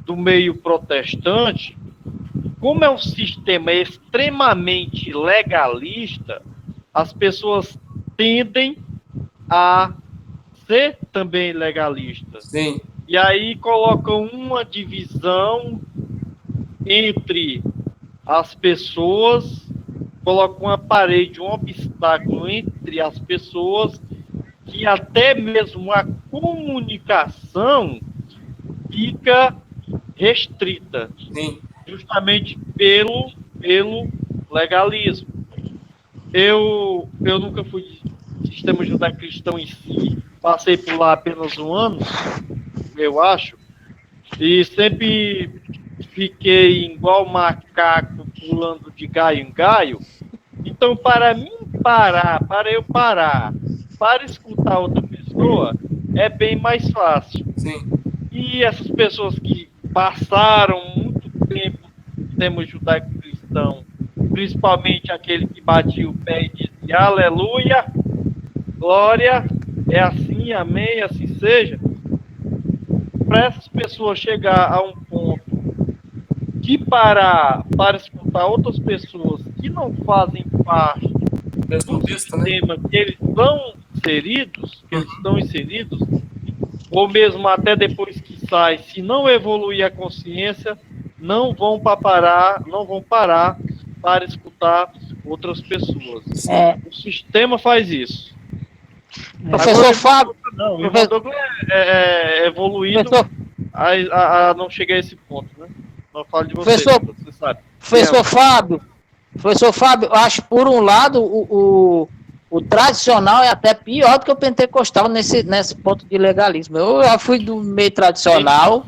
do meio protestante, como é um sistema extremamente legalista, as pessoas tendem a ser também legalistas.
Sim.
E aí colocam uma divisão entre as pessoas, colocam uma parede, um obstáculo entre as pessoas, que até mesmo a comunicação fica restrita.
Sim.
Justamente pelo legalismo. Eu nunca fui de sistema judaico-cristão em si, passei por lá apenas um ano, eu acho, e sempre fiquei igual macaco pulando de galho em galho. Então, para escutar outra pessoa, é bem mais fácil.
Sim.
E essas pessoas que passaram muito tempo no sistema judaico-cristão, principalmente aquele que batia o pé e dizia aleluia, glória, é assim, amém, assim seja. Para essas pessoas chegar a um ponto de parar para escutar outras pessoas que não fazem parte do sistema que eles estão inseridos, ou mesmo até depois que sai, se não evoluir a consciência, não vão parar para escutar outras pessoas. O sistema faz isso.
Professor Fábio...
Não, o Ivan Douglas é evoluído a não chegar a esse ponto, né? Não falo de você, você sabe.
Professor Fábio, acho que por um lado o tradicional é até pior do que o pentecostal nesse ponto de legalismo. Eu já fui do meio tradicional,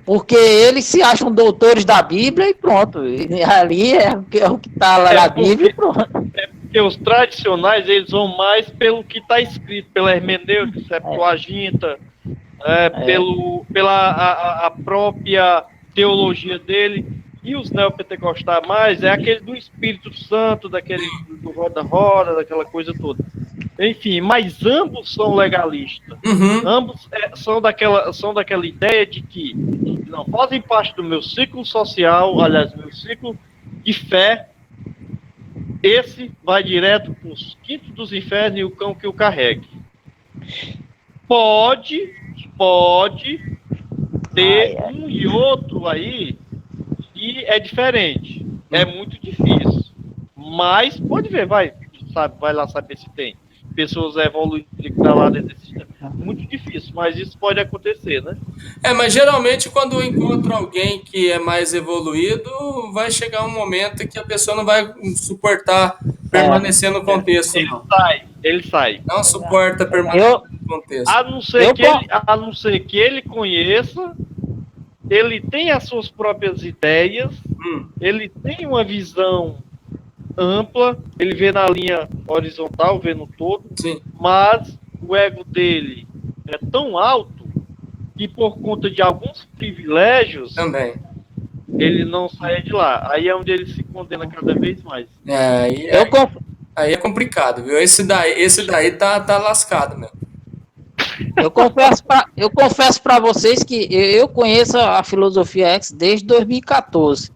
porque eles se acham doutores da Bíblia e pronto. E ali é o que está lá na Bíblia e pronto.
É porque os tradicionais, eles vão mais pelo que está escrito, pela hermenêutica, Septuaginta, pela própria teologia dele. E os neopentecostais mais é aquele do Espírito Santo, daquele do roda-roda, daquela coisa toda. Enfim, mas ambos são legalistas.
Uhum.
Ambos são daquela ideia de que não fazem parte do meu ciclo social, aliás, meu ciclo de fé. Esse vai direto para os quintos dos infernos e o cão que o carregue. Pode ter um e outro aí e é diferente. É muito difícil. Mas pode ver, vai lá saber se tem pessoas evoluídas que estão lá dentro desse sistema. Muito difícil, mas isso pode acontecer, né?
Mas geralmente quando eu encontro alguém que é mais evoluído, vai chegar um momento que a pessoa não vai suportar permanecer no contexto.
ele sai.
Não suporta permanecer no contexto.
A não ser que ele conheça, ele tem as suas próprias ideias, ele tem uma visão ampla, ele vê na linha horizontal, vê no todo,
sim,
mas o ego dele é tão alto que por conta de alguns privilégios
também
ele não sai de lá. Aí é onde ele se condena cada vez mais.
Aí é complicado, viu? Esse daí tá lascado mesmo.
Eu confesso para vocês que eu conheço a Filosofia X desde 2014,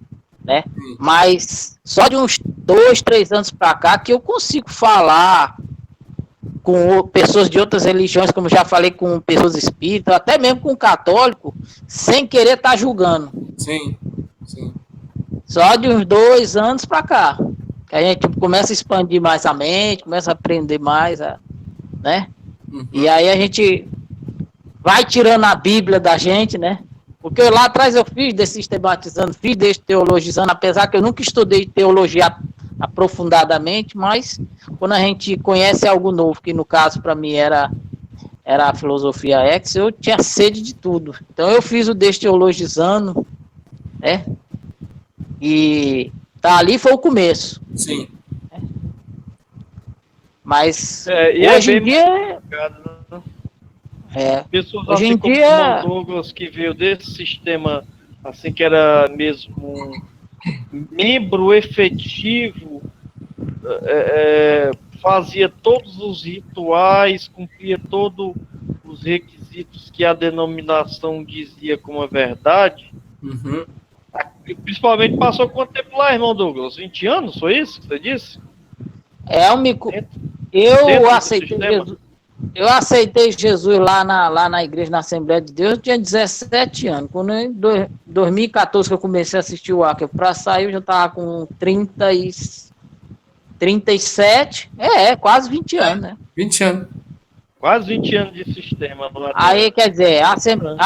né? Mas só de uns 2, 3 anos para cá que eu consigo falar com pessoas de outras religiões, como já falei com pessoas espíritas, até mesmo com católico, sem querer estar julgando.
Sim.
Só de uns 2 anos para cá. Que a gente começa a expandir mais a mente, começa a aprender mais, né? E aí a gente vai tirando a Bíblia da gente, né? Porque lá atrás eu fiz desistematizando, fiz desteologizando, apesar que eu nunca estudei teologia aprofundadamente, mas quando a gente conhece algo novo, que no caso para mim era a Filosofia X, eu tinha sede de tudo. Então eu fiz o desteologizando, né? E ali foi o começo.
Sim.
Mas hoje em dia...
Pessoas
hoje
assim
em
como
dia...
o Douglas, que veio desse sistema, assim, que era mesmo um membro efetivo, fazia todos os rituais, cumpria todos os requisitos que a denominação dizia como a verdade. Principalmente passou quanto tempo lá, irmão Douglas? 20 anos, foi isso que você disse?
Eu aceitei Jesus lá na igreja, na Assembleia de Deus, eu tinha 17 anos. Quando em 2014 que eu comecei a assistir o Arca, para sair eu já estava com 37, quase 20 anos, né?
20 anos.
Quase 20 anos de sistema.
Aí, quer dizer, a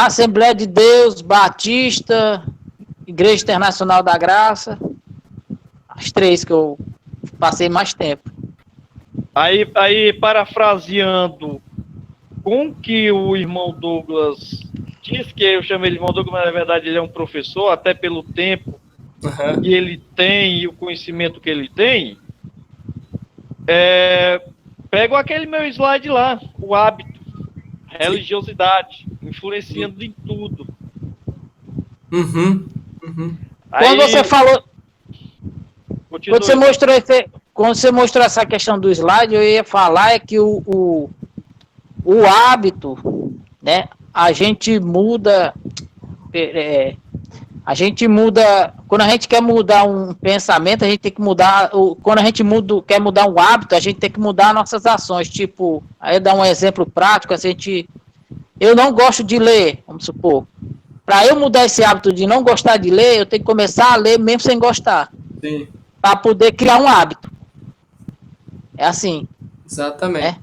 Assembleia de Deus, Batista, Igreja Internacional da Graça, as 3 que eu passei mais tempo.
Aí, parafraseando com que o irmão Douglas diz, que eu chamo ele de irmão Douglas, mas na verdade ele é um professor, até pelo tempo que ele tem e o conhecimento que ele tem, pego aquele meu slide lá, o hábito, religiosidade, influenciando em tudo.
Quando você falou... Quando você mostrou essa questão do slide, eu ia falar que o hábito, né? A gente muda, quando a gente quer mudar um pensamento, a gente tem que mudar, quando a gente quer mudar um hábito, a gente tem que mudar nossas ações. Tipo, aí dar um exemplo prático, eu não gosto de ler, vamos supor. Para eu mudar esse hábito de não gostar de ler, eu tenho que começar a ler mesmo sem gostar.
Sim.
Para poder criar um hábito. É assim.
Exatamente.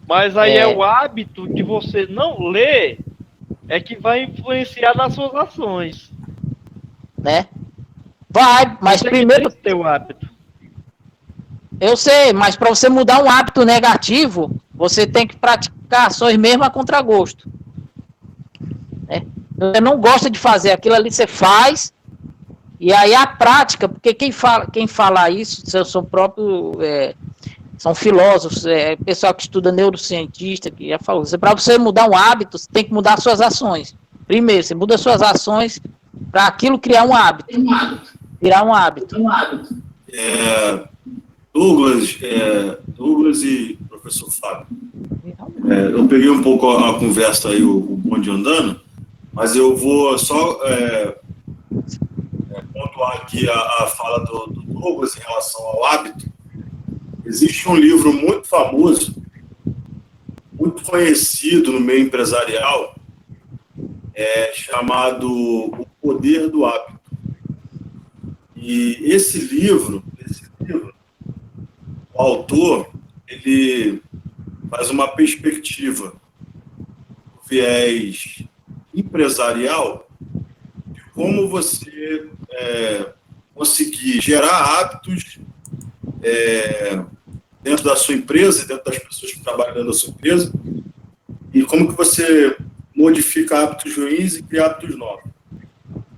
Mas aí é o hábito de você não ler que vai influenciar nas suas ações.
Né? Vai, mas primeiro...
Ter o hábito.
Eu sei, mas para você mudar um hábito negativo, você tem que praticar ações mesmo a contragosto. Né? Você não gosta de fazer aquilo ali, você faz, e aí a prática, porque quem fala isso são próprios, são filósofos, pessoal que estuda neurocientista, que já falou, para você mudar um hábito, você tem que mudar suas ações. Primeiro, você muda suas ações para aquilo criar um hábito. Virar um hábito.
Douglas e professor Fábio, eu peguei um pouco a conversa aí, o bonde andando, mas eu vou só pontuar aqui a fala do Douglas em relação ao hábito. Existe um livro muito famoso, muito conhecido no meio empresarial, chamado O Poder do Hábito. E esse livro, o autor, ele faz uma perspectiva, viés empresarial, de como você conseguir gerar hábitos dentro da sua empresa e dentro das pessoas que trabalham dentro da sua empresa, e como que você modifica hábitos ruins e cria hábitos novos.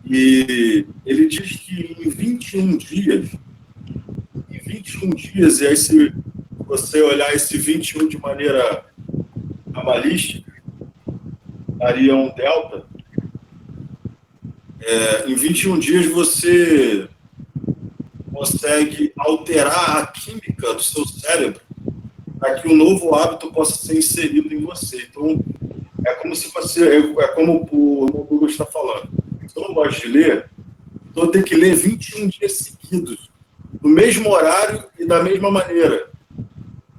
E ele diz que em 21 dias, e aí se você olhar esse 21 de maneira cabalística, daria um delta, em 21 dias você consegue alterar a química do seu cérebro para que um novo hábito possa ser inserido em você. Então, é como se você, é como o Google está falando. Se eu não gosto de ler, então eu tenho que ler 21 dias seguidos, no mesmo horário e da mesma maneira.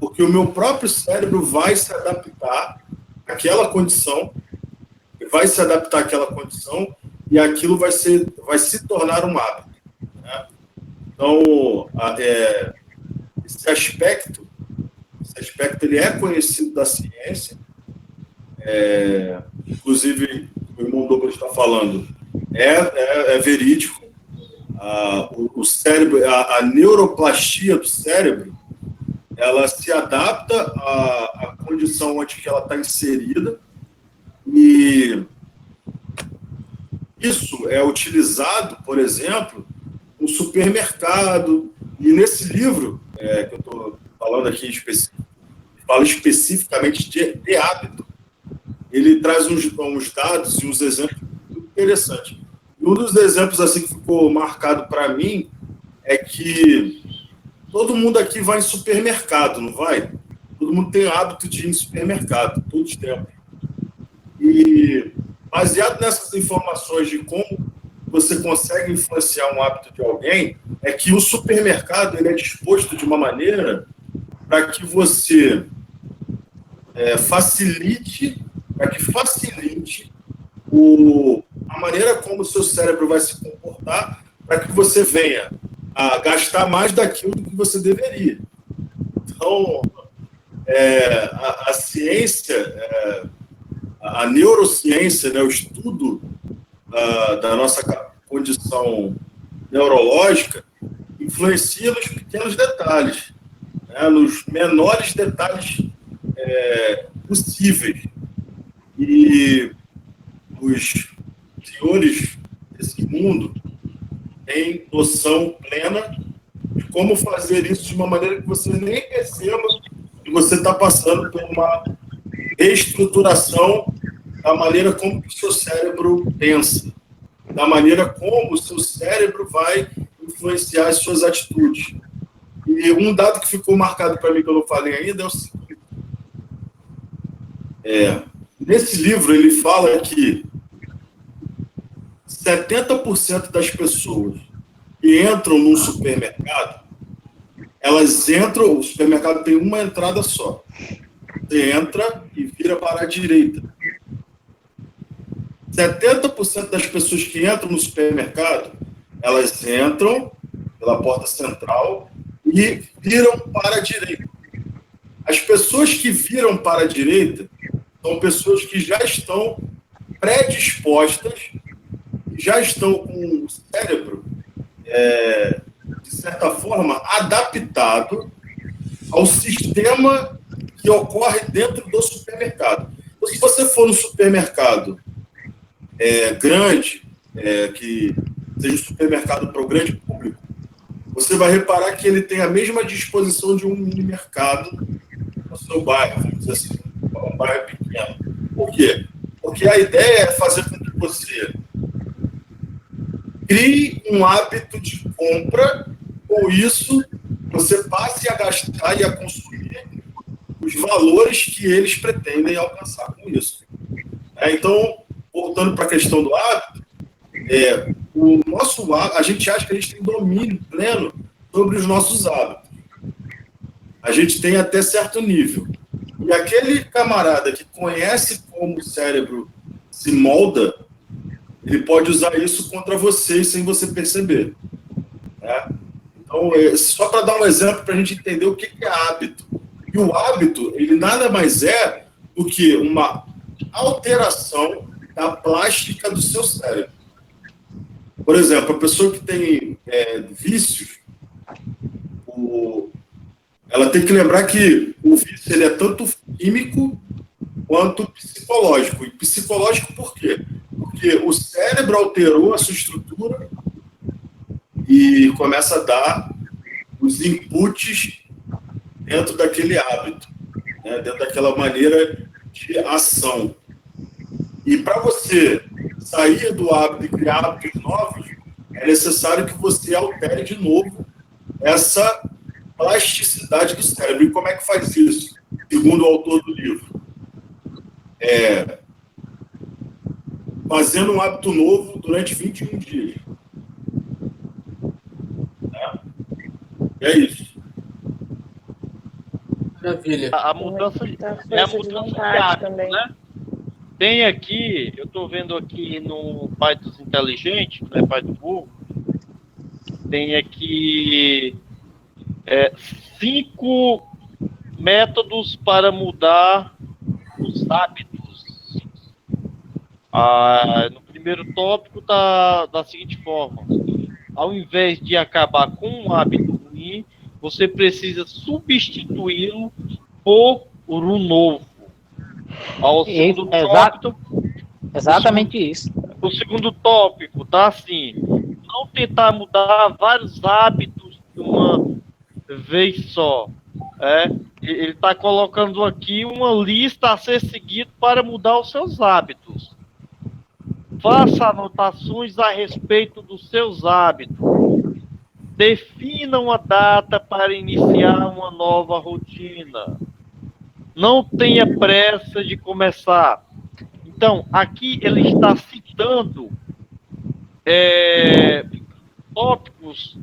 Porque o meu próprio cérebro vai se adaptar àquela condição, e aquilo vai se tornar um hábito. Né? Então, esse aspecto ele é conhecido da ciência, inclusive o irmão Douglas está falando, é verídico. O cérebro, a neuroplastia do cérebro, ela se adapta à condição onde que ela está inserida, e isso é utilizado, por exemplo, no supermercado. E nesse livro que eu estou falando aqui, fala especificamente de hábito, ele traz uns dados e uns exemplos muito interessantes. E um dos exemplos assim que ficou marcado para mim é que todo mundo aqui vai em supermercado, não vai? Todo mundo tem o hábito de ir em supermercado, todos temos. E baseado nessas informações de como você consegue influenciar um hábito de alguém, é que o supermercado ele é disposto de uma maneira para que você facilite a maneira como o seu cérebro vai se comportar, para que você venha a gastar mais daquilo do que você deveria. Então, a ciência, a neurociência, né, o estudo da nossa condição neurológica, influencia nos pequenos detalhes, né, nos menores detalhes possíveis. E os senhores desse mundo têm noção plena de como fazer isso de uma maneira que você nem perceba que você está passando por uma reestruturação da maneira como o seu cérebro pensa, da maneira como o seu cérebro vai influenciar as suas atitudes. E um dado que ficou marcado para mim, que eu não falei ainda, é o seguinte. Nesse livro, ele fala que 70% das pessoas que entram num supermercado, elas entram, o supermercado tem uma entrada só. Você entra e vira para a direita. 70% das pessoas que entram no supermercado, elas entram pela porta central e viram para a direita. As pessoas que viram para a direita são pessoas que já estão predispostas, já estão com o cérebro, de certa forma, adaptado ao sistema que ocorre dentro do supermercado. Então, se você for no supermercado grande, que seja um supermercado para o grande público, você vai reparar que ele tem a mesma disposição de um mini mercado no seu bairro, vamos dizer assim, um bairro pequeno. Por quê? Porque a ideia é fazer com que você crie um hábito de compra, com isso você passe a gastar e a consumir os valores que eles pretendem alcançar com isso. Então, voltando para a questão do hábito, a gente acha que a gente tem domínio pleno sobre os nossos hábitos. A gente tem até certo nível. E aquele camarada que conhece como o cérebro se molda, ele pode usar isso contra você sem você perceber. Né? Então, só para dar um exemplo para a gente entender o que é hábito. E o hábito, ele nada mais é do que uma alteração da plástica do seu cérebro. Por exemplo, a pessoa que tem vícios, ela tem que lembrar que o vício ele é tanto químico quanto psicológico. E psicológico por quê? Porque o cérebro alterou a sua estrutura e começa a dar os inputs dentro daquele hábito, né? Dentro daquela maneira de ação. E para você sair do hábito e criar hábitos novos, é necessário que você altere de novo essa plasticidade do cérebro. E como é que faz isso? Segundo o autor do livro, fazendo um hábito novo durante 21 dias. É isso.
Maravilha.
A mudança de hábito também, né? Tem aqui, eu estou vendo aqui no Pai dos Inteligentes, né, Pai do Burro, tem aqui 5 métodos para mudar os hábitos. No primeiro tópico está da seguinte forma: ao invés de acabar com um hábito ruim, você precisa substituí-lo por um novo. Ao segundo tópico,
exatamente isso.
O segundo tópico tá assim: não tentar mudar vários hábitos de uma vez só. Ele está colocando aqui uma lista a ser seguida para mudar os seus hábitos. Faça anotações a respeito dos seus hábitos. Defina uma data para iniciar uma nova rotina. Não tenha pressa de começar. Então, aqui ele está citando tópicos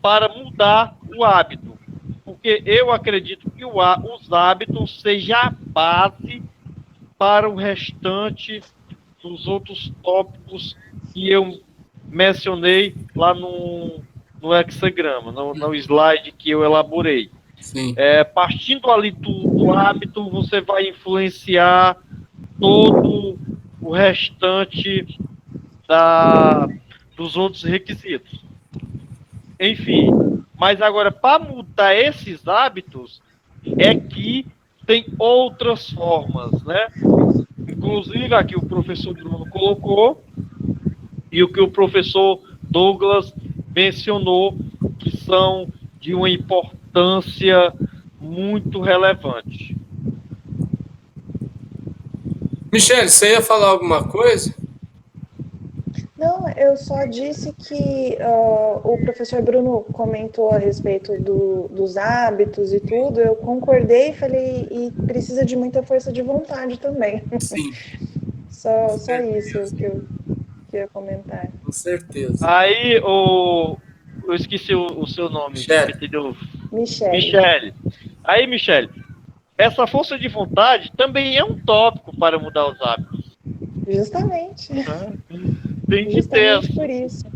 para mudar o hábito. Porque eu acredito que os hábitos sejam a base para o restante dos outros tópicos que eu mencionei lá no hexagrama, no slide que eu elaborei.
Sim.
Partindo ali do hábito, você vai influenciar todo o restante dos outros requisitos. Enfim, mas agora, para mudar esses hábitos, é que tem outras formas, né? Inclusive, aqui o professor Bruno colocou, e o que o professor Douglas mencionou, que são de uma importância muito relevante.
Michele, você ia falar alguma coisa?
Não, eu só disse que o professor Bruno comentou a respeito dos hábitos e tudo, eu concordei e falei, e precisa de muita força de vontade também.
Sim.
Só isso que eu ia comentar.
Com certeza.
Aí, eu esqueci o seu nome. Michele. Aí, Michele, essa força de vontade também é um tópico para mudar os hábitos.
Justamente.
Tem que ter.
Por isso.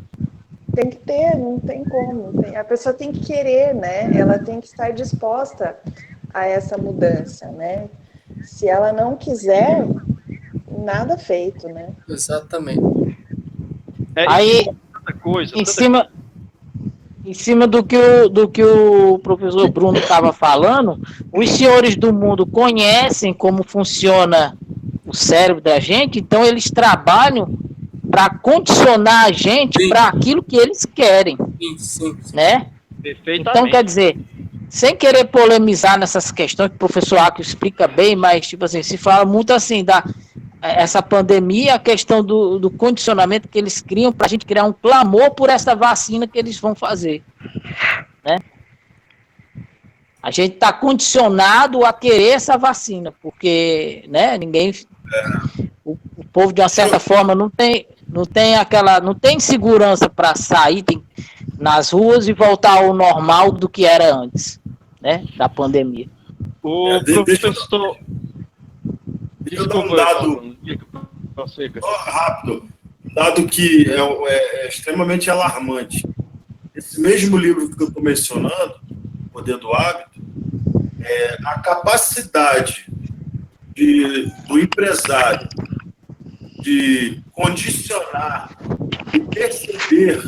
Tem que ter, não tem como. A pessoa tem que querer, né? Ela tem que estar disposta a essa mudança, né? Se ela não quiser, nada feito, né?
Exatamente.
Aí, em cima do que o professor Bruno estava falando, os senhores do mundo conhecem como funciona o cérebro da gente, então eles trabalham para condicionar a gente para aquilo que eles querem.
Sim.
Né?
Perfeitamente.
Então, quer dizer, sem querer polemizar nessas questões que o professor Aquio explica bem, mas, tipo assim, se fala muito assim essa pandemia, a questão do condicionamento que eles criam para a gente criar um clamor por essa vacina que eles vão fazer. Né? A gente está condicionado a querer essa vacina, porque, né, o povo, de uma certa forma, não tem segurança para sair nas ruas e voltar ao normal do que era antes, né, da pandemia.
Deixa eu dar um dado rápido, um dado que é extremamente alarmante. Esse mesmo livro que eu estou mencionando, O Poder do Hábito, a capacidade do empresário de condicionar, de perceber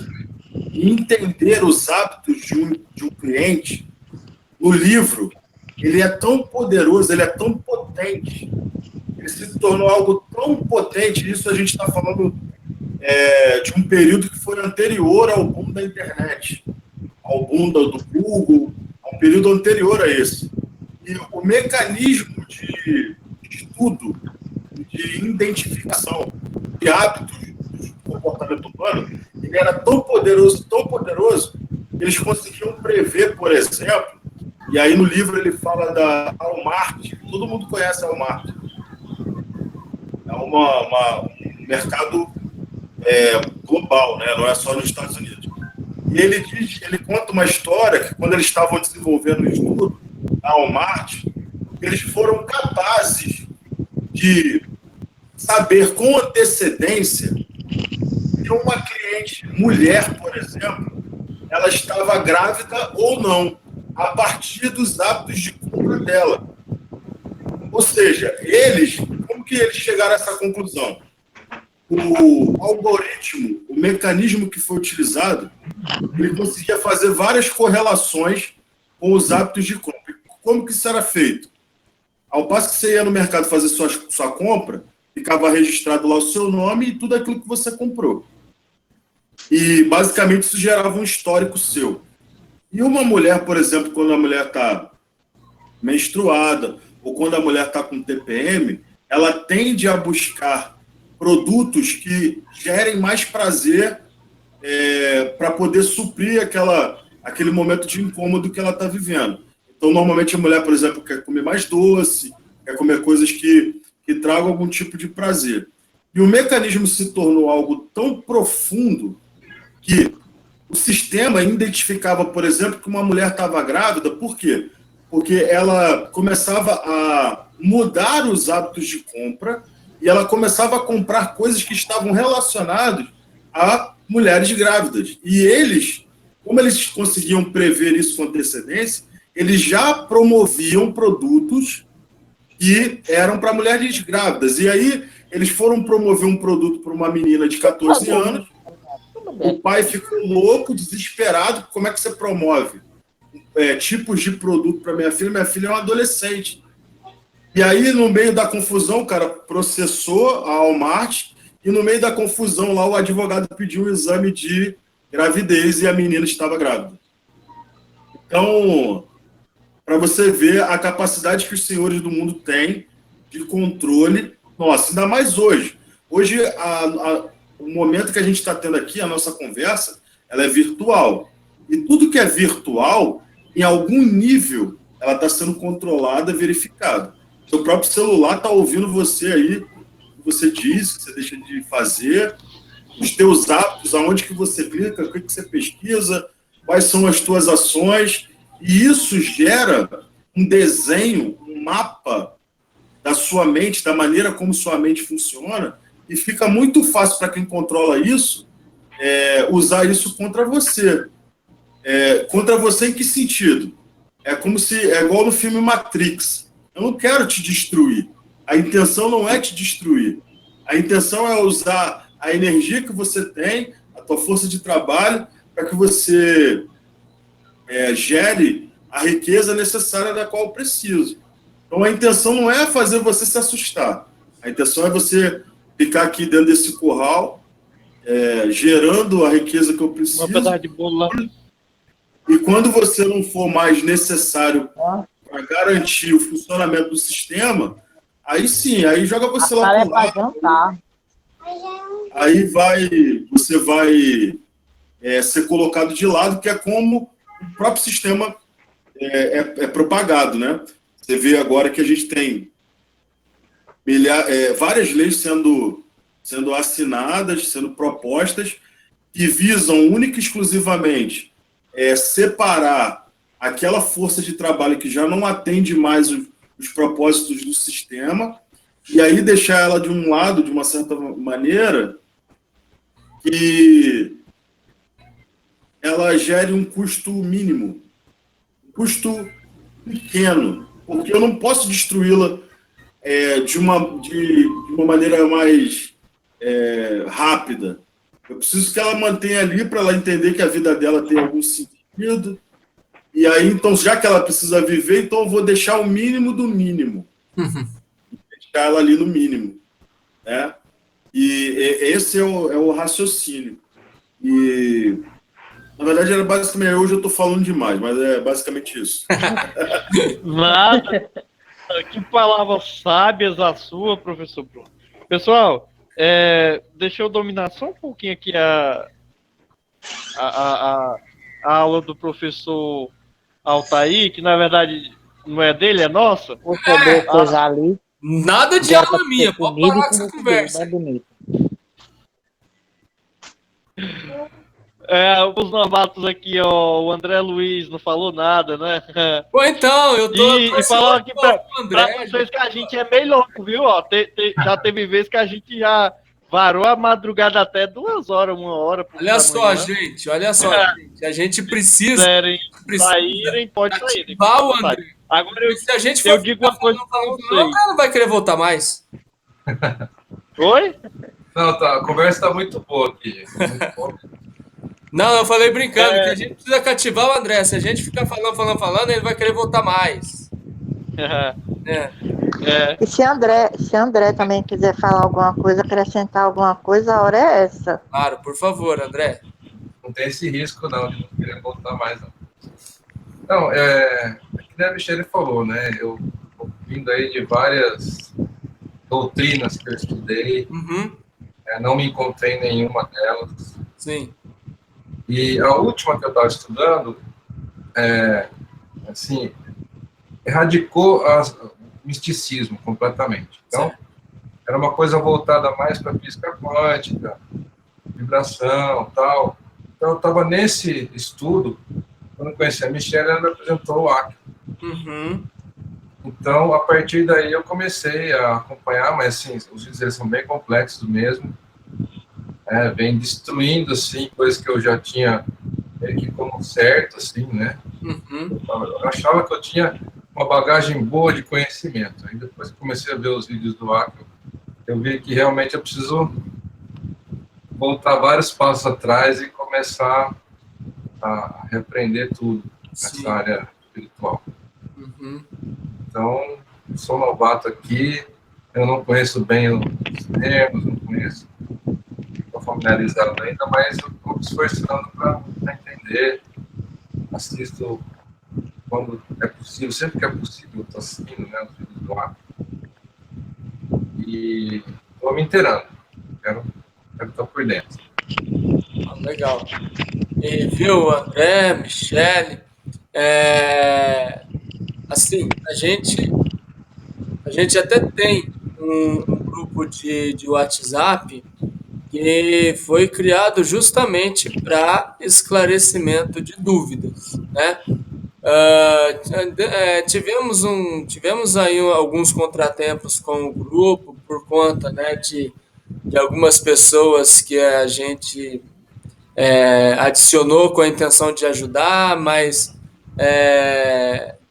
e entender os hábitos de um cliente no livro, ele é tão poderoso, ele é tão potente, ele se tornou algo tão potente, isso a gente está falando de um período que foi anterior ao boom da internet, ao boom do Google, a um período anterior a esse. E o mecanismo de estudo, de identificação de hábitos do comportamento humano, ele era tão poderoso, que eles conseguiam prever, por exemplo, e aí no livro ele fala da Walmart, todo mundo conhece a Walmart. É um mercado global, né? Não é só nos Estados Unidos. E ele conta uma história que quando eles estavam desenvolvendo o estudo da Walmart, eles foram capazes de saber com antecedência que uma cliente mulher, por exemplo, ela estava grávida ou não, a partir dos hábitos de compra dela. Ou seja, como que eles chegaram a essa conclusão? O algoritmo, o mecanismo que foi utilizado, ele conseguia fazer várias correlações com os hábitos de compra. Como que isso era feito? Ao passo que você ia no mercado fazer sua compra, ficava registrado lá o seu nome e tudo aquilo que você comprou. E, basicamente, isso gerava um histórico seu. E uma mulher, por exemplo, quando a mulher está menstruada ou quando a mulher está com TPM, ela tende a buscar produtos que gerem mais prazer para poder suprir aquele momento de incômodo que ela está vivendo. Então, normalmente, a mulher, por exemplo, quer comer mais doce, quer comer coisas que tragam algum tipo de prazer. E o mecanismo se tornou algo tão profundo que o sistema identificava, por exemplo, que uma mulher estava grávida. Por quê? Porque ela começava a mudar os hábitos de compra e ela começava a comprar coisas que estavam relacionadas a mulheres grávidas. E eles, como eles conseguiam prever isso com antecedência, eles já promoviam produtos que eram para mulheres grávidas. E aí eles foram promover um produto para uma menina de 14 anos. O pai ficou louco, desesperado. Como é que você promove tipos de produto para minha filha? Minha filha é uma adolescente. E aí, no meio da confusão, o cara processou a Walmart e no meio da confusão lá o advogado pediu um exame de gravidez e a menina estava grávida. Então, para você ver a capacidade que os senhores do mundo têm de controle. Nossa, ainda mais hoje. Hoje, o momento que a gente está tendo aqui, a nossa conversa, ela é virtual. E tudo que é virtual, em algum nível, ela está sendo controlada, verificada. Seu próprio celular está ouvindo você aí, o que você diz, o que você deixa de fazer, os teus hábitos, aonde que você clica, o que você pesquisa, quais são as tuas ações. E isso gera um desenho, um mapa da sua mente, da maneira como sua mente funciona, e fica muito fácil para quem controla isso usar isso contra você. Contra você em que sentido? É igual no filme Matrix. Eu não quero te destruir. A intenção não é te destruir. A intenção é usar a energia que você tem, a tua força de trabalho, para que você gere a riqueza necessária da qual eu preciso. Então, a intenção não é fazer você se assustar. A intenção é você ficar aqui dentro desse curral, gerando a riqueza que eu preciso.
Uma pedaço de bolo lá.
E quando você não for mais necessário para garantir o funcionamento do sistema, aí sim, aí joga você lá pro lado. Aí você vai ser colocado de lado, que é como o próprio sistema é propagado, né? Você vê agora que a gente tem várias leis sendo assinadas, sendo propostas, que visam única e exclusivamente separar aquela força de trabalho que já não atende mais os propósitos do sistema, e aí deixar ela de um lado, de uma certa maneira, que ela gere um custo mínimo, um custo pequeno, porque eu não posso destruí-la de uma maneira mais rápida. Eu preciso que ela mantenha ali para ela entender que a vida dela tem algum sentido E aí, então, já que ela precisa viver, então eu vou deixar o mínimo do mínimo. Deixar ela ali no mínimo. Né? E esse é o raciocínio. E, na verdade, era basicamente... Hoje eu estou falando demais, mas é basicamente isso.
Nada. Que palavras sábias a sua, professor Bruno. Pessoal, deixa eu dominar só um pouquinho aqui a aula do professor Altair, que na verdade não é dele, é nossa.
Vou poder coisar ali.
Nada de aula minha, pode parar com essa conversa.
É bonito.
Os novatos aqui, ó, o André Luiz não falou nada, né?
Pô, então, eu tô...
E falando aqui pra vocês que a gente é meio louco, viu? Ó, já teve vezes que a gente já varou a madrugada até 2 horas, 1 hora.
Olha só, gente, gente. A gente precisa...
Saírem, pode sair.
O André.
Agora
se a gente
eu digo uma coisa pra vocês.
O cara não vai querer voltar mais.
Oi?
Não, tá, a conversa tá muito boa aqui.
Não, eu falei brincando, que a gente precisa cativar o André. Se a gente ficar falando, ele vai querer voltar mais.
E se André também quiser falar alguma coisa, acrescentar alguma coisa, a hora é essa.
Claro, por favor, André.
Não tem esse risco, não, de não querer voltar mais, não. Não, que a Michele falou, né? Eu vindo aí de várias doutrinas que eu estudei, não me encontrei em nenhuma delas.
Sim.
E a última que eu estava estudando, assim, erradicou o misticismo completamente. Então, era uma coisa voltada mais para física quântica, vibração, tal. Então, eu estava nesse estudo. Quando eu conheci a Michelle, ela me apresentou o Acre. Então, a partir daí, eu comecei a acompanhar, mas, assim, os vídeos são bem complexos mesmo. Vem destruindo, assim, coisas que eu já tinha meio que como certo, assim, né? Eu achava que eu tinha uma bagagem boa de conhecimento. Aí, depois que comecei a ver os vídeos do Acre, eu vi que realmente eu preciso voltar vários passos atrás e começar a reaprender tudo nessa área espiritual. Então, eu sou novato aqui, eu não conheço bem os termos, não conheço, estou familiarizado ainda, mas eu estou me esforçando para entender, assisto quando é possível, sempre que é possível, estou assistindo, né, os vídeos do ar. E estou me inteirando, quero estar por dentro.
Legal. E viu, André, Michele, assim, a gente até tem um grupo de WhatsApp que foi criado justamente para esclarecimento de dúvidas, né? Tivemos aí alguns contratempos com o grupo por conta, né, de algumas pessoas que a gente adicionou com a intenção de ajudar, mas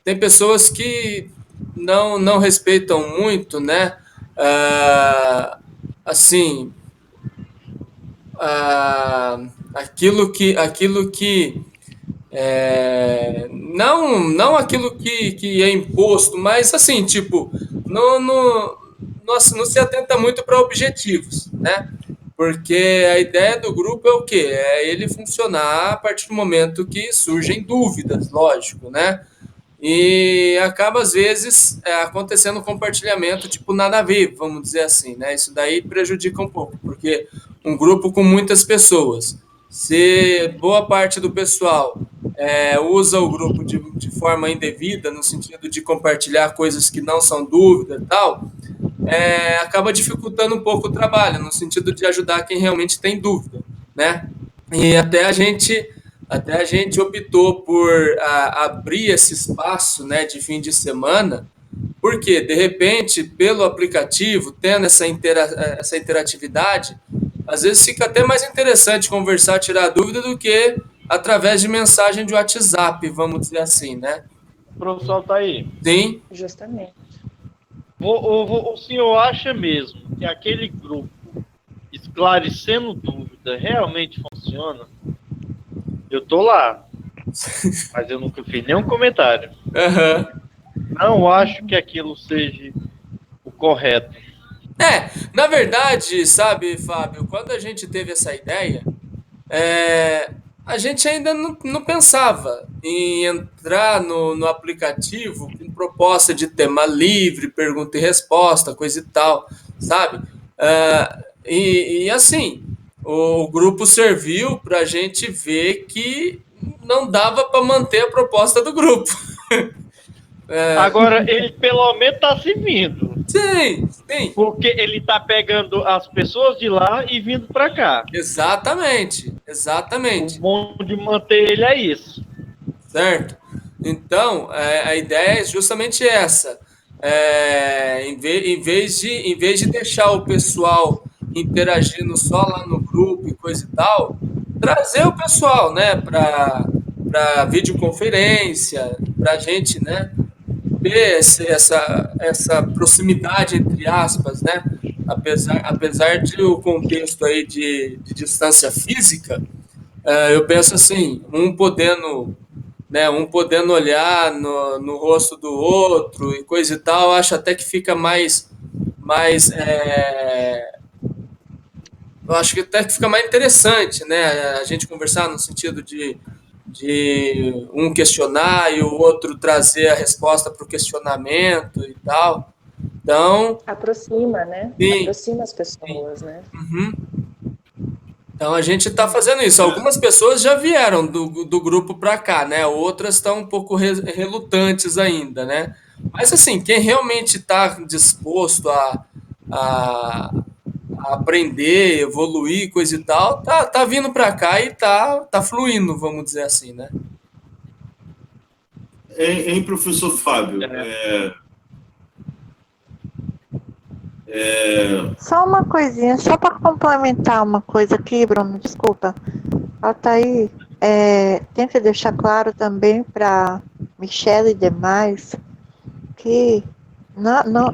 tem pessoas que não respeitam muito, né? Assim, aquilo que não aquilo que é imposto, mas assim, tipo, não se atenta muito para objetivos, né? Porque a ideia do grupo é o quê? É ele funcionar a partir do momento que surgem dúvidas, lógico, né? E acaba, às vezes, acontecendo um compartilhamento, tipo, nada a ver, vamos dizer assim, né? Isso daí prejudica um pouco, porque um grupo com muitas pessoas, se boa parte do pessoal usa o grupo de forma indevida, no sentido de compartilhar coisas que não são dúvida e tal, acaba dificultando um pouco o trabalho, no sentido de ajudar quem realmente tem dúvida, né? E até a gente optou por abrir esse espaço, né, de fim de semana, porque, de repente, pelo aplicativo, tendo essa interatividade, às vezes fica até mais interessante conversar, tirar dúvida, do que através de mensagem de WhatsApp, vamos dizer assim, né?
O professor tá aí.
Sim.
Justamente.
O senhor acha mesmo que aquele grupo esclarecendo dúvida realmente funciona? Eu tô lá. Mas eu nunca fiz nenhum comentário.
Uhum.
Não acho que aquilo seja o correto.
Na verdade, sabe, Fábio, quando a gente teve essa ideia, a gente ainda não pensava em entrar no aplicativo com proposta de tema livre, pergunta e resposta, coisa e tal, sabe? E assim, o grupo serviu para a gente ver que não dava para manter a proposta do grupo.
Agora, ele pelo menos está servindo.
Sim.
Porque ele está pegando as pessoas de lá e vindo para cá.
Exatamente.
O bom de manter ele é isso.
Certo? Então, a ideia é justamente essa. Em vez de deixar o pessoal interagindo só lá no grupo e coisa e tal, trazer o pessoal, né, para videoconferência, para a gente, né, ver essa proximidade entre aspas, né, apesar de o contexto aí de distância física, eu penso assim, um podendo olhar no rosto do outro e coisa e tal, acho até que fica eu acho que até que fica mais interessante, né? A gente conversar no sentido de um questionar e o outro trazer a resposta para o questionamento e tal. Então,
aproxima, né?
Sim.
Aproxima as pessoas, né?
Uhum. Então a gente está fazendo isso. Algumas pessoas já vieram do grupo para cá, né? Outras estão um pouco relutantes ainda, né? Mas assim, quem realmente está disposto a aprender, evoluir, coisa e tal, tá vindo para cá e tá fluindo, vamos dizer assim, né?
Hein, professor Fábio?
Só uma coisinha, só para complementar uma coisa aqui, Bruno, desculpa. Altair, tem que deixar claro também para Michele e demais que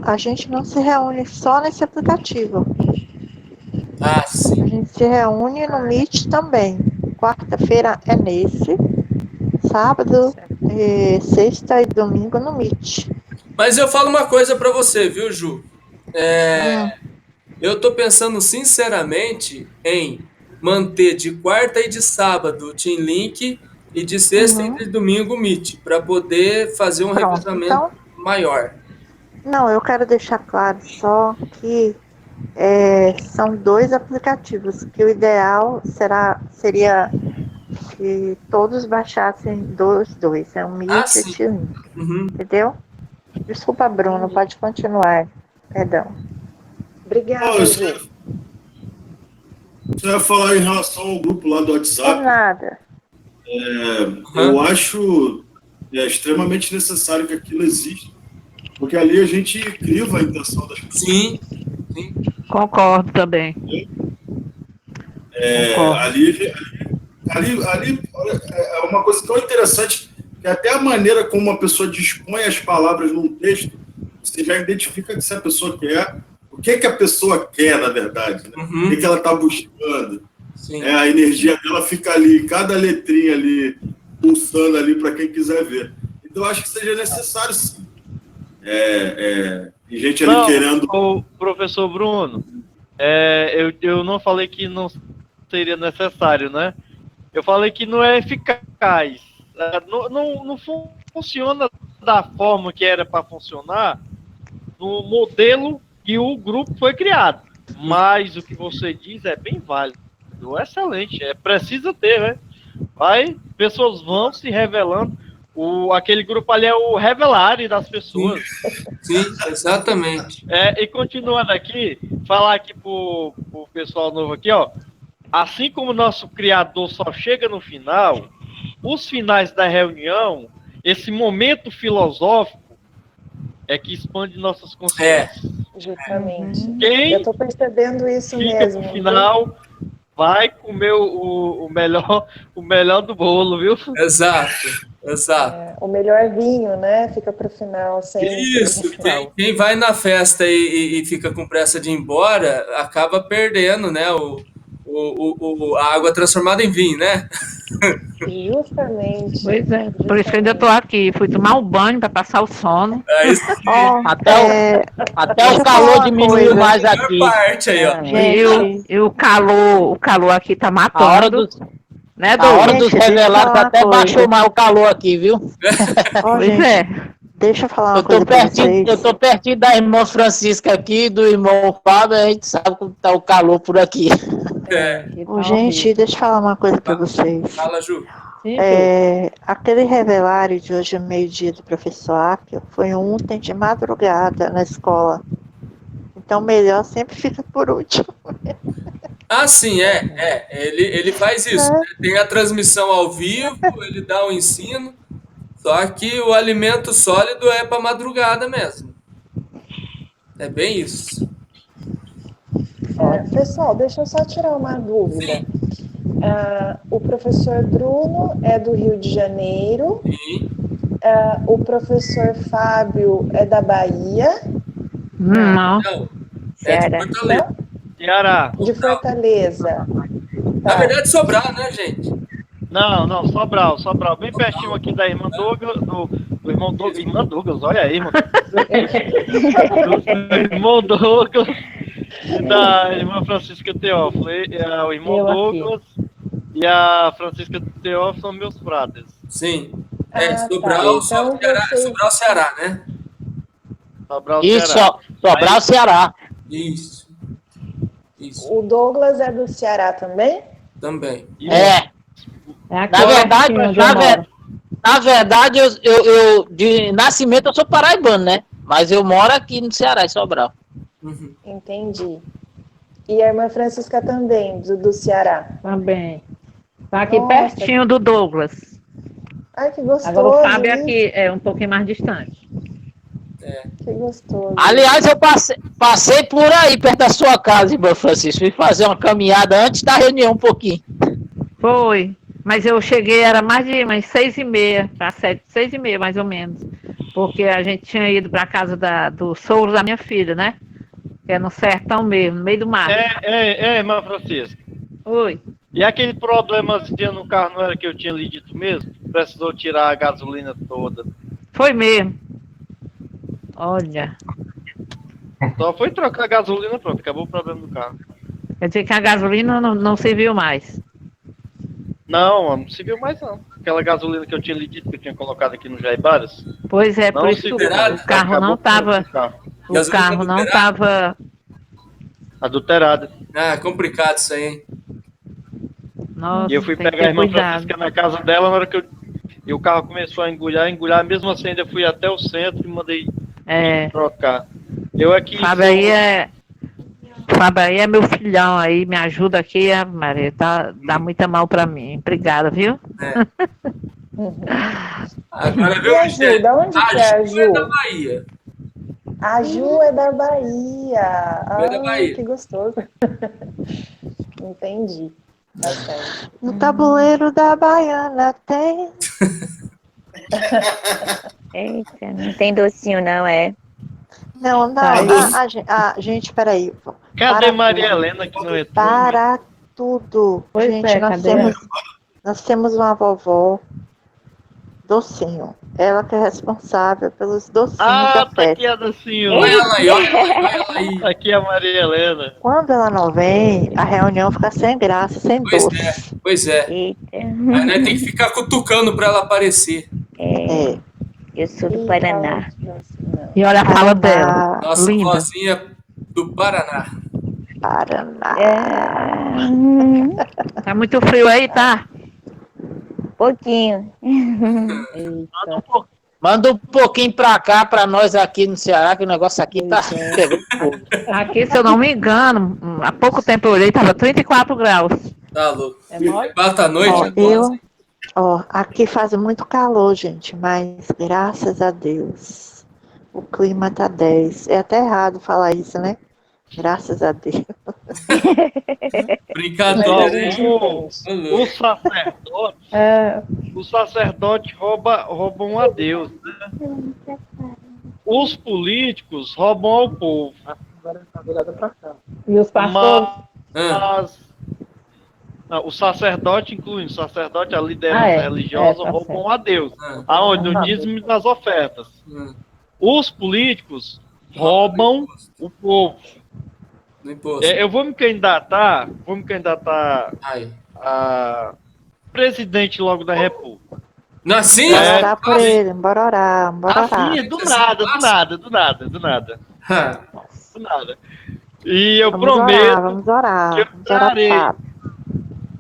a gente não se reúne só nesse aplicativo.
Sim.
A gente se reúne no Meet também. Quarta-feira é nesse, sábado, sexta e domingo no Meet.
Mas eu falo uma coisa para você, viu, Ju? Eu tô pensando sinceramente em manter de quarta e de sábado o Team Link e de sexta e de domingo o Meet, para poder fazer um revezamento maior.
Não, eu quero deixar claro só que são 2 aplicativos, que o ideal seria que todos baixassem dos 2, é um Meet e o Team Link, entendeu? Desculpa, Bruno, pode continuar, perdão.
Obrigada, Ju.
Você vai falar em relação ao grupo lá do WhatsApp?
Por nada.
Eu acho extremamente necessário que aquilo exista, porque ali a gente criva a intenção das pessoas.
Sim.
Concordo também.
Ali é uma coisa tão interessante que até a maneira como uma pessoa dispõe as palavras num texto, você já identifica que se a pessoa quer, o que a pessoa quer, na verdade, né? O que ela está buscando. A energia dela fica ali, cada letrinha ali, pulsando ali para quem quiser ver. Então, eu acho que seja necessário, sim. E gente ali querendo...
O professor Bruno, eu não falei que não seria necessário, né? Eu falei que não é eficaz. Não funciona da forma que era para funcionar no modelo que o grupo foi criado. Mas o que você diz é bem válido, excelente, precisa ter, né? Pessoas vão se revelando, aquele grupo ali é o revelare das pessoas.
Sim, exatamente.
E continuando aqui, falar aqui pro pessoal novo aqui, ó, assim como o nosso criador só chega no final, os finais da reunião, esse momento filosófico é que expande nossas consciências.
Justamente. Eu estou percebendo isso mesmo.
No final, vai comer o melhor do bolo, viu?
Exato.
O melhor vinho, né? Fica para o final. Sempre.
Isso. Quem vai na festa e fica com pressa de ir embora, acaba perdendo, né? a água transformada em vinho, né?
Justamente.
Pois é, por isso que eu ainda estou aqui. Fui tomar um banho para passar o sono.
É isso aí.
Até o calor diminuiu mais aqui.
Parte aí, ó.
E o calor aqui tá matando.
A hora dos,
né,
a hora dos
Gente,
revelados
deixa eu falar
até
uma
baixou
coisa.
mais o calor aqui, viu?
Pois
gente,
é.
Deixa eu falar uma
Eu
coisa
tô
pra
pertinho,
vocês.
eu tô pertinho da irmã Francisca aqui, do irmão Fábio, a gente sabe como tá o calor por aqui.
Gente, deixa eu falar uma coisa pra vocês.
Fala, Ju.
Aquele revelário de hoje, meio-dia, do professor Áquio, foi ontem de madrugada na escola. Então, melhor sempre fica por último.
Ah, sim, ele faz isso, né? Tem a transmissão ao vivo, ele dá o ensino, só que o alimento sólido é para madrugada mesmo. É bem isso.
Pessoal, deixa eu só tirar uma dúvida. O professor Bruno é do Rio de Janeiro.
Sim.
O professor Fábio é da Bahia.
Não.
É de Fortaleza.
Ceará.
De Fortaleza.
Na verdade, Sobral, né, gente?
Não, Sobral, bem pertinho aqui da irmã Douglas, do irmão Douglas, irmã Douglas, olha aí, irmão. Do irmão Douglas e da irmã Francisca Teófilo. O irmão Douglas e a Francisca Teófilo são meus frates.
Sim. Sobral, Sobral, Ceará, né?
Sobral,
Isso,
Ceará.
Sobral, Ceará.
Isso.
O Douglas é do Ceará também?
Também.
Na verdade, eu de nascimento eu sou paraibano, né? Mas eu moro aqui no Ceará, em Sobral.
Uhum.
Entendi. E a irmã Francisca também, do Ceará?
Também. Tá aqui pertinho do Douglas.
Ai, que gostoso.
Agora o Fábio aqui é um pouquinho mais distante.
Que gostoso.
Aliás, eu passei por aí, perto da sua casa, irmão Francisco. Fui fazer uma caminhada antes da reunião um pouquinho.
Foi. Mas eu cheguei, era mais de umas 6h30 para 7, 6h30 mais ou menos. Porque a gente tinha ido para a casa do sogro da minha filha, né? Que é no sertão mesmo, no meio do mar.
Irmã Francisca.
Oi.
E aquele problemazinho no carro não era que eu tinha lhe dito mesmo? Precisou tirar a gasolina toda.
Foi mesmo. Olha.
Só foi trocar a gasolina, pronto, acabou o problema do carro.
Quer dizer que a gasolina não serviu mais.
Não se viu mais não. Aquela gasolina que eu tinha lhe dito que eu tinha colocado aqui no Jaibaras.
Pois é, por isso que o carro não estava. O carro não estava
adulterado.
Ah, complicado isso aí, hein?
Nossa,
e eu fui pegar a irmã Francisca na casa dela, na hora que o carro começou a engulhar, mesmo assim ainda fui até o centro e mandei trocar. Eu aqui.
Fábio aí é meu filhão aí, me ajuda aqui, Maria, dá muita mal pra mim. Obrigada, viu?
Agora,
viu, a Ju, da onde que é a Ju?
É da Bahia.
A Ju é da Bahia.
É da Bahia.
Que gostoso. Entendi. Tá certo.
No tabuleiro da Baiana tem.
Eita, não tem docinho não, é?
Não. Gente, peraí.
Cadê Maria Helena que não é tudo?
Para tudo.
Pois
gente, nós temos uma vovó docinho. Ela que é responsável pelos docinhos da festa.
Aqui é docinho.
Olha ela aí.
Aqui é a Maria Helena.
Quando ela não vem, a reunião fica sem graça, sem doce.
Pois é. Aí, né, tem que ficar cutucando para ela aparecer.
Eu sou do Paraná.
E olha a fala dela.
Nossa,
linda.
vozinha do Paraná.
Tá muito frio aí, tá?
Pouquinho.
Manda um pouquinho pra cá, pra nós aqui no Ceará, que o negócio aqui tá pegando fogo.
Aqui, se eu não me engano, há pouco tempo eu olhei, tava 34 graus.
Tá louco. Bata a noite.
Aqui faz muito calor, gente, mas graças a Deus o clima tá 10. É até errado falar isso, né? Graças a Deus.
Brincadeira,
o sacerdote roubam a Deus, né? Os políticos roubam ao povo.
E os pastores?
Não, o sacerdote, incluindo o sacerdote, a liderança religiosa, roubam a Deus. Aonde? No dízimo das ofertas. Os políticos roubam o povo. Eu vou me candidatar a presidente logo da República.
Não, assim?
Bora orar por ele, bora orar.
Assim, do nada. E eu prometo.
Vamos orar.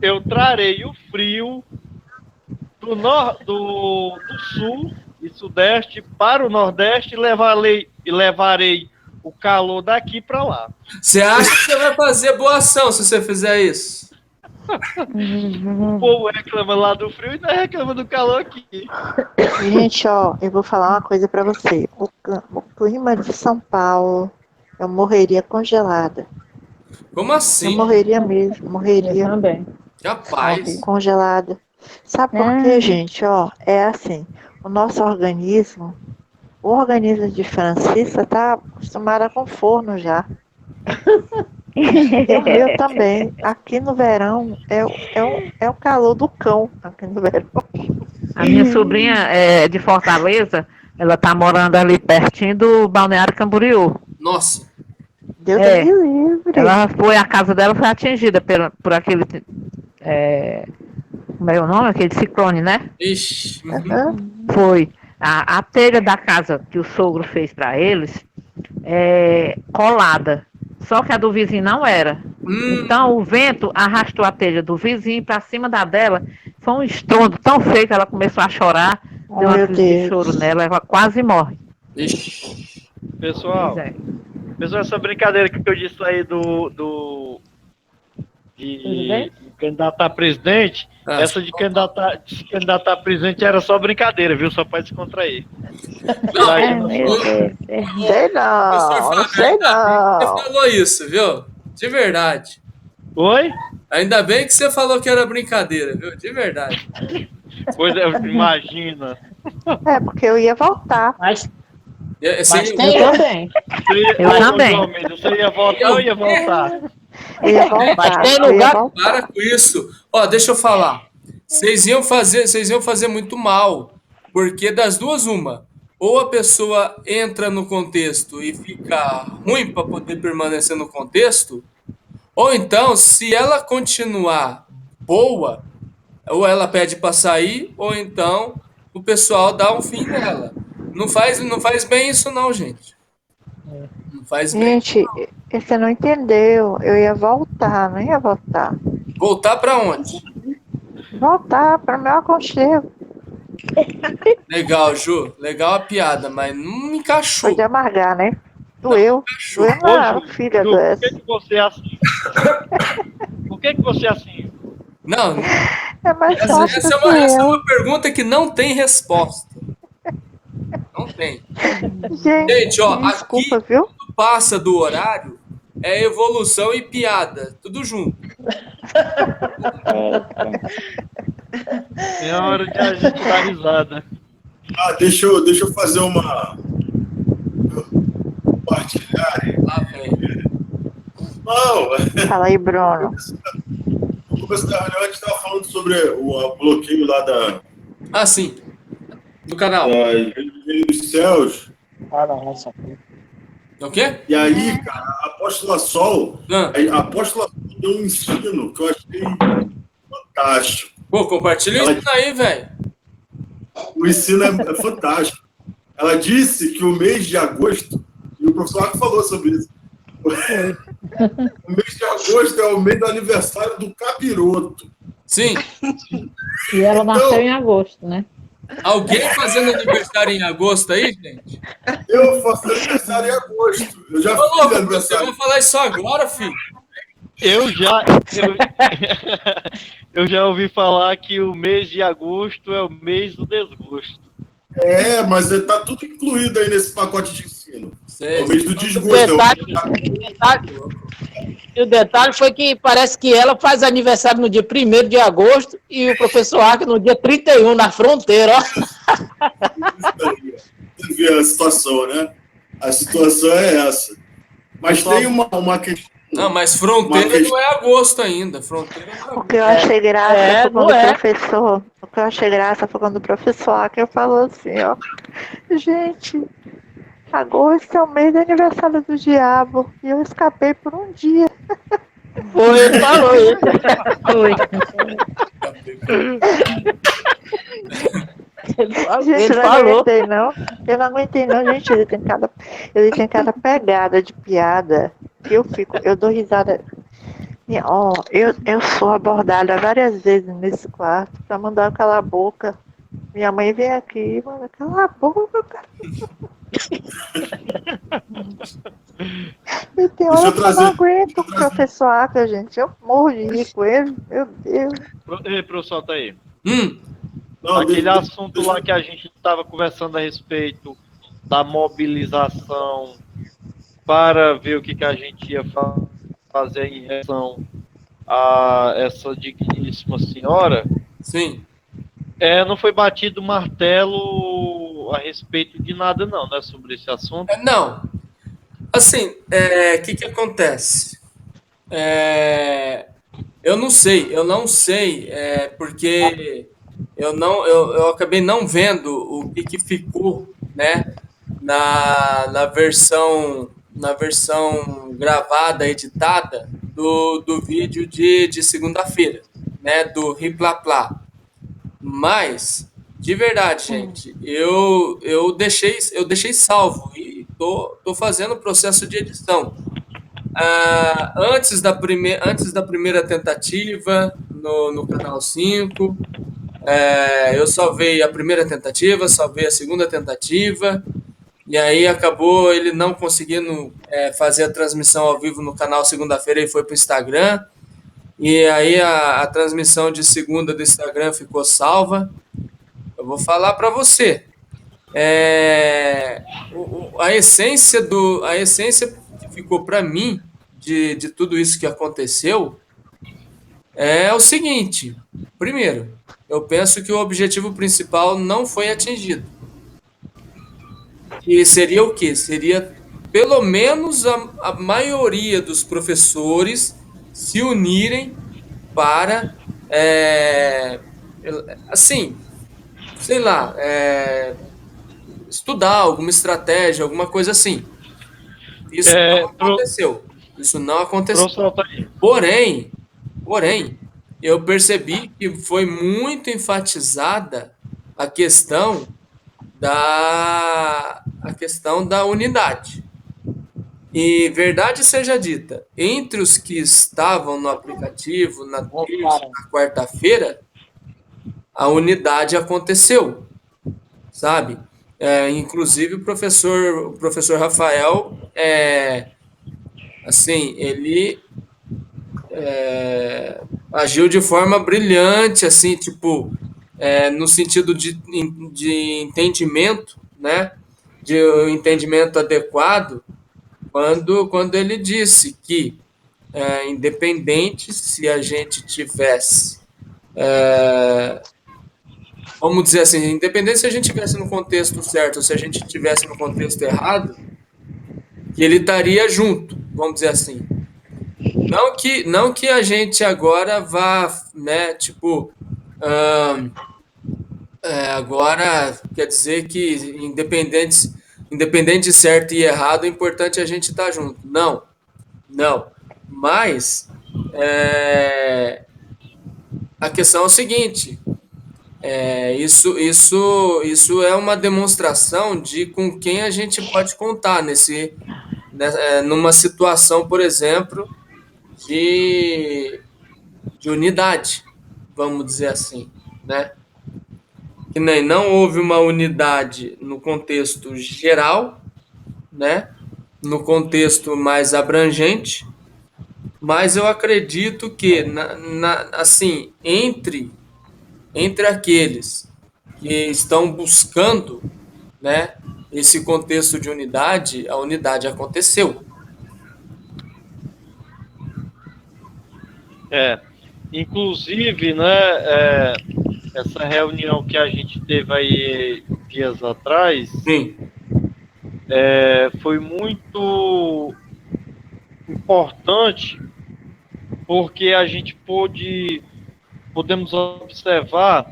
Eu trarei o frio do sul e sudeste para o nordeste e levarei o calor daqui para lá.
Você acha que você vai fazer boa ação se você fizer isso?
O povo reclama lá do frio e não reclama do calor aqui.
Gente, ó, eu vou falar uma coisa pra você. O clima de São Paulo, eu morreria congelada.
Como assim?
Eu morreria mesmo, morreria.
Eu também.
Capaz.
Congelada. Sabe por quê, gente? Ó, é assim, o nosso organismo, o organismo de Francisca tá acostumado com forno já. E o meu também. Aqui no verão é o calor do cão. Aqui no verão.
A minha sobrinha é de Fortaleza, ela tá morando ali pertinho do Balneário Camboriú.
Nossa.
Deus me livre.
A casa dela foi atingida por aquele. Como é o nome? Aquele ciclone, né?
Ixi.
Foi. A telha da casa que o sogro fez para eles é colada. Só que a do vizinho não era. Então o vento arrastou a telha do vizinho para cima da dela. Foi um estrondo tão feio que ela começou a chorar. Deu uma crise de choro nela, ela quase morre.
Ixi.
Pessoal, essa brincadeira que eu disse aí de candidatar a presidente, essa de candidatar a presidente era só brincadeira, viu? Só pode descontrair.
Sei não.
Você falou isso, viu? De verdade.
Oi?
Ainda bem que você falou que era brincadeira, viu? De verdade.
Pois é, imagina.
É, porque eu ia voltar.
Mas
eu
também.
Você ia voltar ou ia voltar?
Eu ia voltar.
Mas tem lugar.
Para com isso. Ó, deixa eu falar. Vocês iam fazer muito mal. Porque das duas, uma. Ou a pessoa entra no contexto e fica ruim para poder permanecer no contexto. Ou então, se ela continuar boa, ou ela pede para sair, ou então o pessoal dá um fim nela. Não faz bem isso não, gente. Não faz bem.
Gente, você não entendeu. Eu ia voltar, não ia voltar.
Voltar para onde?
Voltar para o meu aconchego.
Legal, Ju. Legal a piada, mas não me encaixou.
Foi de amargar, né? Doeu. Doeu na filha dessa.
Por que você é assim? Por que você é assim?
Não.
É mais fácil
essa é uma pergunta que não tem resposta. Não tem. Gente, ó,
desculpa,
aqui
viu?
tudo passa do horário é evolução e piada. Tudo junto.
É a hora de a gente dar risada.
Deixa eu fazer uma compartilhar. Não.
Fala aí, Bruno.
No começo da reunião a gente estava falando sobre o bloqueio lá da.
Sim. Do canal.
Dos céus.
O quê?
E aí, cara, a Apóstola Sol, a Apóstola Sol deu um ensino que eu achei fantástico.
Pô, compartilha isso aí, velho.
O ensino é fantástico. Ela disse que o mês de agosto, e o professor Arco falou sobre isso, o mês de agosto é o mês do aniversário do capiroto.
Sim.
E ela nasceu em agosto, né?
Alguém fazendo aniversário em agosto aí, gente?
Eu faço aniversário em agosto. Eu já fiz aniversário.
Você vai falar isso agora, filho?
Eu já ouvi falar que o mês de agosto é o mês do desgosto.
Mas tá tudo incluído aí nesse pacote de ensino.
Sei.
O mês do desgosto.
E o detalhe foi que parece que ela faz aniversário no dia 1º de agosto e o professor Arco no dia 31, na fronteira, ó.
Você vê a situação, né? A situação é essa. Mas tem uma questão
Não, mas fronteira não é agosto ainda. Fronteira não é agosto.
O que eu achei graça foi quando o professor. O que eu achei graça foi quando o professor Acker falou assim, ó. Gente, agosto é o mês do aniversário do diabo. E eu escapei por um dia.
Foi, ele falou isso. Foi.
Gente, eu não aguentei não. Eu não aguentei não, gente. Ele tem cada pegada de piada que eu dou risada. Ó, eu sou abordada várias vezes nesse quarto pra mandar calar a boca. Minha mãe vem aqui e manda calar a boca, cara. E tem hora que eu não aguento o professor Acker, gente. Eu morro de rir com ele. Meu Deus.
Ei, professor, tá aí.
Não,
Aquele assunto lá que a gente estava conversando a respeito da mobilização para ver o que a gente ia fazer em relação a essa digníssima senhora.
Sim.
Não foi batido o martelo a respeito de nada, não, né? Sobre esse assunto.
Não. Assim, o que acontece? Eu não sei, porque eu acabei não vendo o que ficou, né, na versão gravada, editada do vídeo de segunda-feira, né, do Riplaplá. Mas, de verdade, gente, eu deixei salvo e tô fazendo o processo de edição. Antes da primeira tentativa no canal 5, eu salvei a primeira tentativa, salvei a segunda tentativa, e aí acabou ele não conseguindo fazer a transmissão ao vivo no canal segunda-feira e foi para o Instagram. E aí a transmissão de segunda do Instagram ficou salva. Eu vou falar para você. A essência que ficou para mim de tudo isso que aconteceu é o seguinte. Primeiro, eu penso que o objetivo principal não foi atingido. E seria o quê? Seria pelo menos a maioria dos professores se unirem para, assim, sei lá, estudar alguma estratégia, alguma coisa assim. Isso não aconteceu. Isso não aconteceu. Porém, eu percebi que foi muito enfatizada a questão da unidade. E verdade seja dita, entre os que estavam no aplicativo na terça, na quarta-feira, a unidade aconteceu, sabe? Inclusive o professor Rafael, assim, ele agiu de forma brilhante, assim, tipo, no sentido de entendimento, né? De um entendimento adequado, quando ele disse que, independente se a gente tivesse, vamos dizer assim, independente se a gente tivesse no contexto certo ou se a gente tivesse no contexto errado, que ele estaria junto, vamos dizer assim. Não que a gente agora vá, né, tipo, agora quer dizer que independente de certo e errado, o importante é a gente estar junto. Não. Mas a questão é o seguinte: isso é uma demonstração de com quem a gente pode contar numa situação, por exemplo, de unidade, vamos dizer assim, né? Que nem não houve uma unidade no contexto geral, né? No contexto mais abrangente, mas eu acredito que, assim, entre aqueles que estão buscando, né, esse contexto de unidade, a unidade aconteceu.
Inclusive, né, essa reunião que a gente teve aí dias atrás,
sim,
foi muito importante porque a gente podemos observar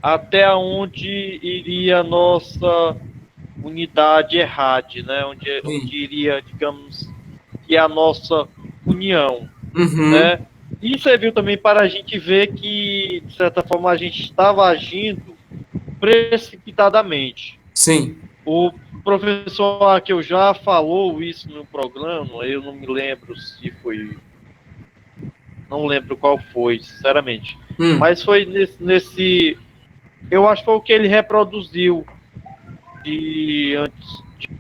até onde iria a nossa unidade ERRAD, né? Onde iria, digamos, que a nossa união, né? E serviu também para a gente ver que, de certa forma, a gente estava agindo precipitadamente.
Sim.
O professor Arqueu já falou isso no programa, eu não me lembro se foi... Não lembro qual foi, sinceramente. Mas foi nesse... Eu acho que foi o que ele reproduziu de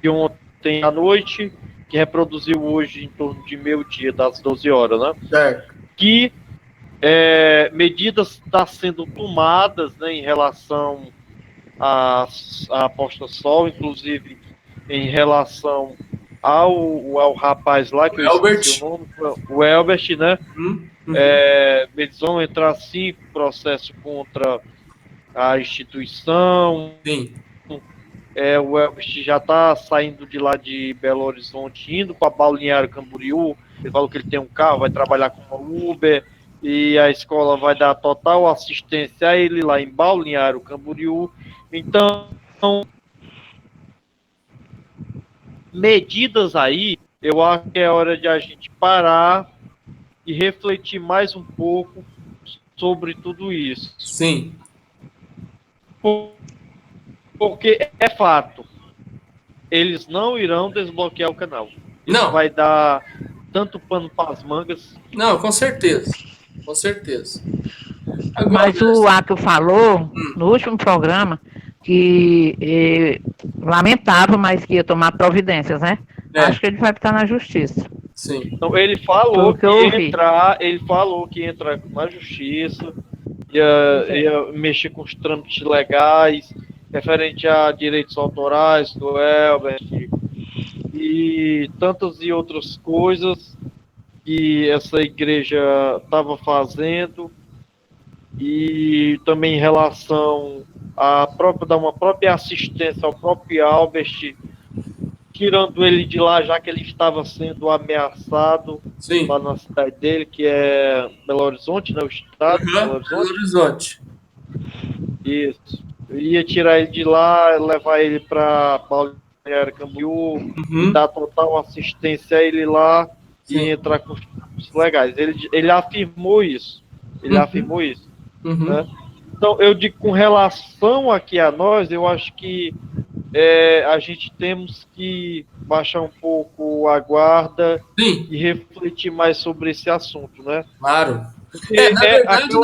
ontem à noite, que reproduziu hoje em torno de meio-dia, das 12 horas, né?
Certo.
Que medidas estão sendo tomadas, né, em relação à Posta Sol, inclusive em relação ao rapaz lá, que eu esqueci o nome, o Elbert, né? Eles vão entrar, sim, processo contra a instituição.
Sim.
O Elbert já está saindo de lá de Belo Horizonte, indo para Balneário Camboriú. Ele falou que ele tem um carro, vai trabalhar com a Uber, e a escola vai dar total assistência a ele lá em Balneário Camboriú. Então, medidas aí, eu acho que é hora de a gente parar e refletir mais um pouco sobre tudo isso.
Sim.
Porque é fato, eles não irão desbloquear o canal. Isso
não
vai dar tanto pano para as mangas.
Não, com certeza. Com certeza.
Agora, mas o Arco falou no último programa que lamentava, mas que ia tomar providências, né? Acho que ele vai estar na justiça.
Sim.
Então ele falou que ia entrar na justiça, ia mexer com os trâmites legais referente a direitos autorais do Elbert e tantas e outras coisas que essa igreja estava fazendo, e também em relação a dar uma própria assistência ao próprio Albert, tirando ele de lá, já que ele estava sendo ameaçado.
Sim.
Lá na cidade dele, que é Belo Horizonte, né? O estado de Belo
Horizonte.
Isso. Eu ia tirar ele de lá, levar ele para Balneário Camboriú, dar total assistência a ele lá. Sim. E entrar com os legais. Ele afirmou isso. Né? Então, eu digo, com relação aqui a nós, eu acho que a gente temos que baixar um pouco a guarda.
Sim.
E refletir mais sobre esse assunto, né?
Claro. Na verdade, o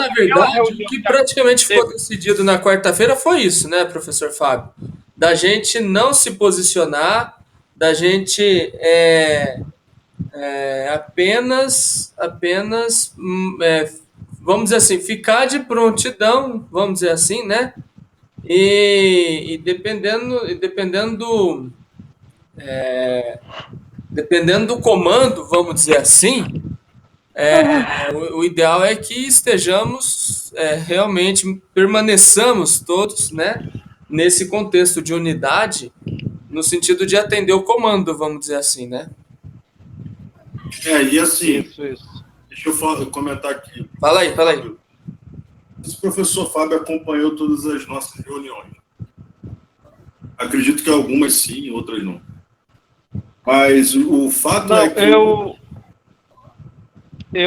que praticamente ficou decidido na quarta-feira foi isso, né, professor Fábio? Da gente não se posicionar, da gente apenas vamos dizer assim, ficar de prontidão, vamos dizer assim, né? E dependendo do comando, vamos dizer assim, o ideal é que estejamos realmente, permaneçamos todos, né, nesse contexto de unidade, no sentido de atender o comando, vamos dizer assim, né?
E assim, deixa eu comentar aqui.
Fala aí.
Esse professor Fábio acompanhou todas as nossas reuniões. Acredito que algumas sim, outras não. Mas o fato é que...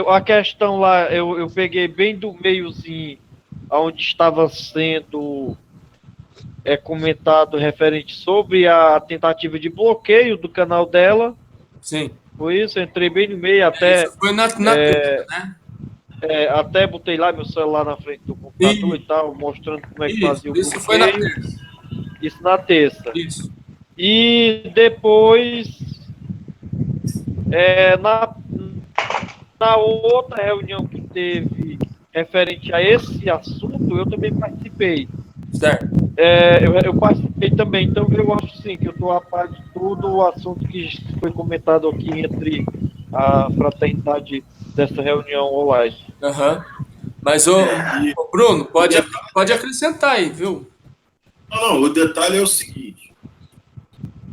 a questão lá, eu peguei bem do meiozinho, onde estava sendo comentado referente sobre a tentativa de bloqueio do canal dela.
Sim.
Foi isso, eu entrei bem no meio, até...
Isso foi na terça, né?
Até botei lá meu celular na frente do computador e tal, mostrando como é que fazia o bloqueio.
Isso foi na terça.
Isso na terça.
Isso.
E depois, na outra reunião que teve referente a esse assunto, eu também participei.
Certo.
Eu participei também, então eu acho sim que eu estou a par de todo o assunto que foi comentado aqui entre a fraternidade dessa reunião online.
Mas, Bruno, pode acrescentar aí, viu?
Não, o detalhe é o seguinte.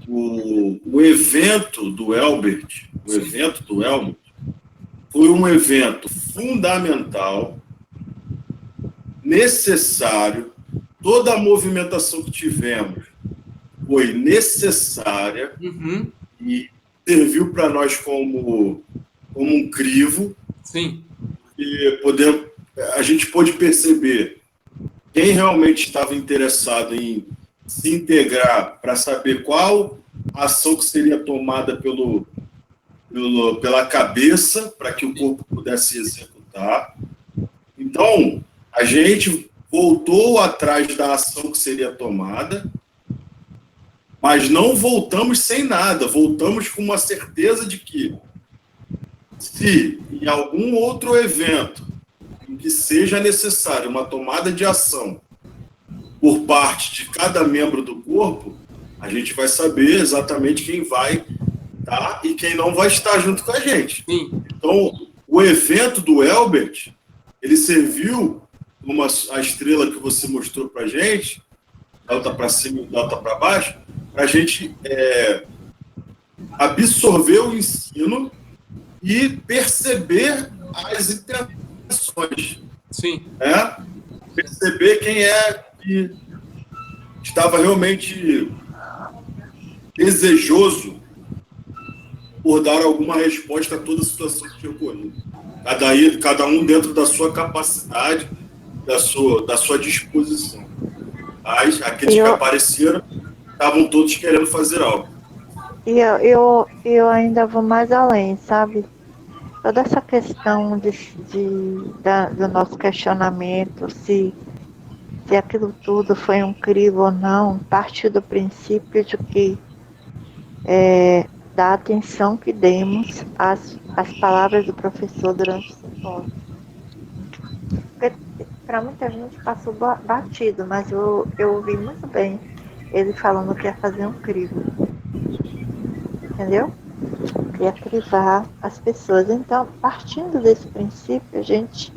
o evento do Elbert, foi um evento fundamental, necessário. Toda a movimentação que tivemos foi necessária e serviu para nós como um crivo.
Sim.
E a gente pôde perceber quem realmente estava interessado em se integrar para saber qual ação que seria tomada pela cabeça para que o corpo pudesse executar. Então, a gente voltou atrás da ação que seria tomada, mas não voltamos sem nada, voltamos com uma certeza de que, se em algum outro evento em que seja necessário uma tomada de ação por parte de cada membro do corpo, a gente vai saber exatamente quem vai estar e quem não vai estar junto com a gente.
Sim.
Então, o evento do Elbert, ele serviu como a estrela que você mostrou para a gente, delta para cima e delta para baixo, para a gente absorver o ensino e perceber as intenções.
Sim.
Perceber quem que estava realmente desejoso por dar alguma resposta a toda a situação que tinha ocorrido. Cada um dentro da sua capacidade, da sua disposição. Mas aqueles que apareceram estavam todos querendo fazer algo.
E eu ainda vou mais além, sabe? Toda essa questão do nosso questionamento, se aquilo tudo foi um crivo ou não, parte do princípio de que da atenção que demos às palavras do professor durante o simpósio. Para muita gente passou batido, mas eu ouvi muito bem ele falando que ia fazer um crivo. Entendeu? Ia crivar as pessoas. Então, partindo desse princípio, a gente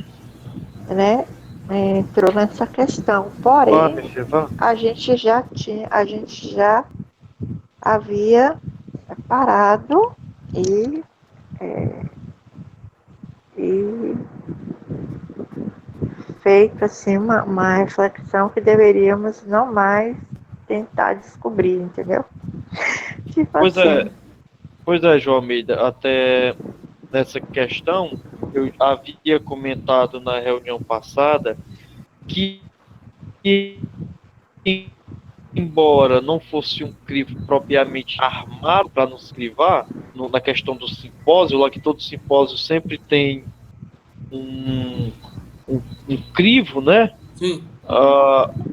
entrou nessa questão. Porém, a gente já havia parado e feito assim uma reflexão que deveríamos não mais tentar descobrir, entendeu? Tipo
Pois é, João Almeida, até nessa questão, eu havia comentado na reunião passada que, embora não fosse um crivo propriamente armado para nos crivar, na questão do simpósio, lá que todo simpósio sempre tem um crivo, né?
Sim.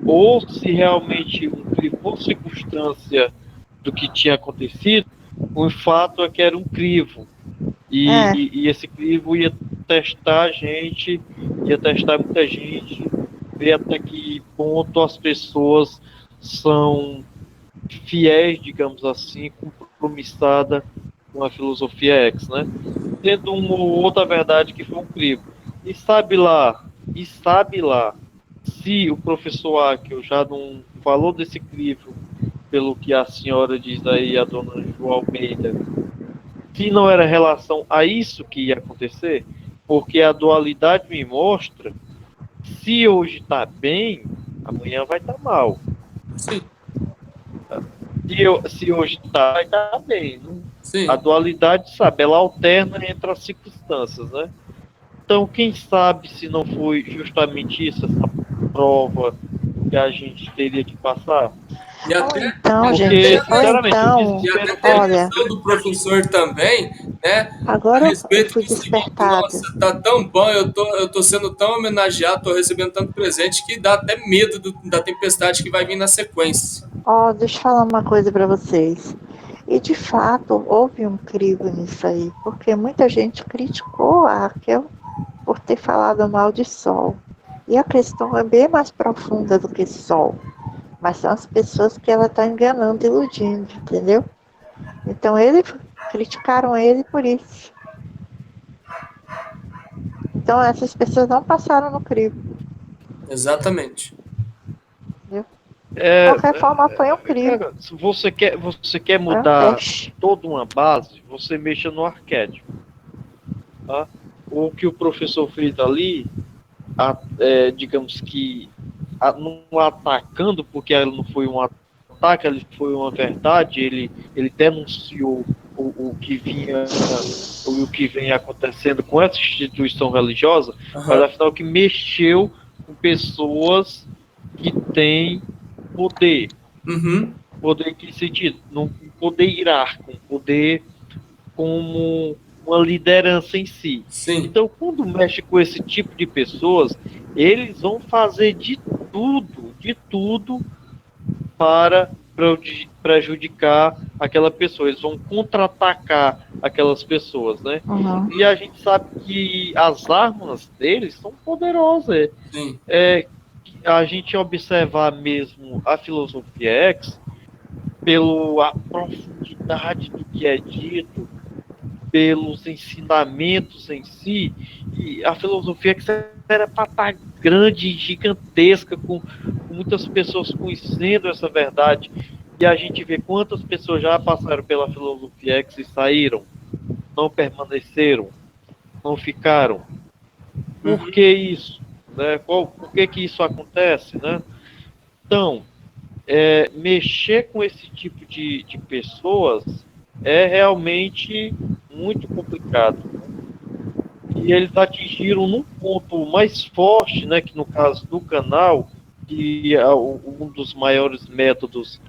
Ou se realmente um crivo por circunstância do que tinha acontecido, o fato é que era um crivo. E esse crivo ia testar a gente, ia testar muita gente, ver até que ponto as pessoas são fiéis, digamos assim, compromissadas com a filosofia X, né? Tendo uma outra verdade que foi um crivo. E sabe lá, se o professor Akio já não falou desse crivo, pelo que a senhora diz aí, a dona João Almeida, se não era relação a isso que ia acontecer, porque a dualidade me mostra, se hoje está bem, amanhã vai estar mal.
Sim.
Se hoje está, vai estar bem.
Sim.
A dualidade, sabe, ela alterna entre as circunstâncias, né? Então, quem sabe se não foi justamente isso, essa prova que a gente teria que passar?
E até,
então, gente,
olha, a questão do professor também, né?
Agora
a respeito
eu fui despertada.
Nossa, tá tão bom, eu tô sendo tão homenageado, tô recebendo tanto presente que dá até medo da tempestade que vai vir na sequência.
Deixa eu falar uma coisa para vocês. E de fato houve um crivo nisso aí, porque muita gente criticou a Raquel por ter falado mal de Sol. E a questão é bem mais profunda do que Sol. Mas são as pessoas que ela está enganando, iludindo, entendeu? Então criticaram ele por isso. Então essas pessoas não passaram no crivo.
Exatamente.
Entendeu? qualquer forma foi um crime.
Se você quer mudar toda uma base, você mexa no arquétipo. Tá? O que o professor fez ali, digamos que não atacando, porque ela não foi um ataque, ele foi uma verdade, ele denunciou o que vem acontecendo com essa instituição religiosa, mas afinal que mexeu com pessoas que têm poder. Poder em que sentido? Não poder hierárquico, poder como uma liderança em si.
Sim.
Então, quando mexe com esse tipo de pessoas, eles vão fazer de tudo para prejudicar aquela pessoa. Eles vão contra-atacar aquelas pessoas, né? E a gente sabe que as armas deles são poderosas.
Sim.
A gente observar mesmo a filosofia X, pela profundidade do que é dito, pelos ensinamentos em si, e a filosofia X era para estar grande, gigantesca, com muitas pessoas conhecendo essa verdade, e a gente vê quantas pessoas já passaram pela filosofia X e saíram, não permaneceram, não ficaram. Por que isso? Né? Por que isso acontece? Né? Então, mexer com esse tipo de pessoas é realmente muito complicado. E eles atingiram num ponto mais forte, né, que no caso do canal, que é um dos maiores métodos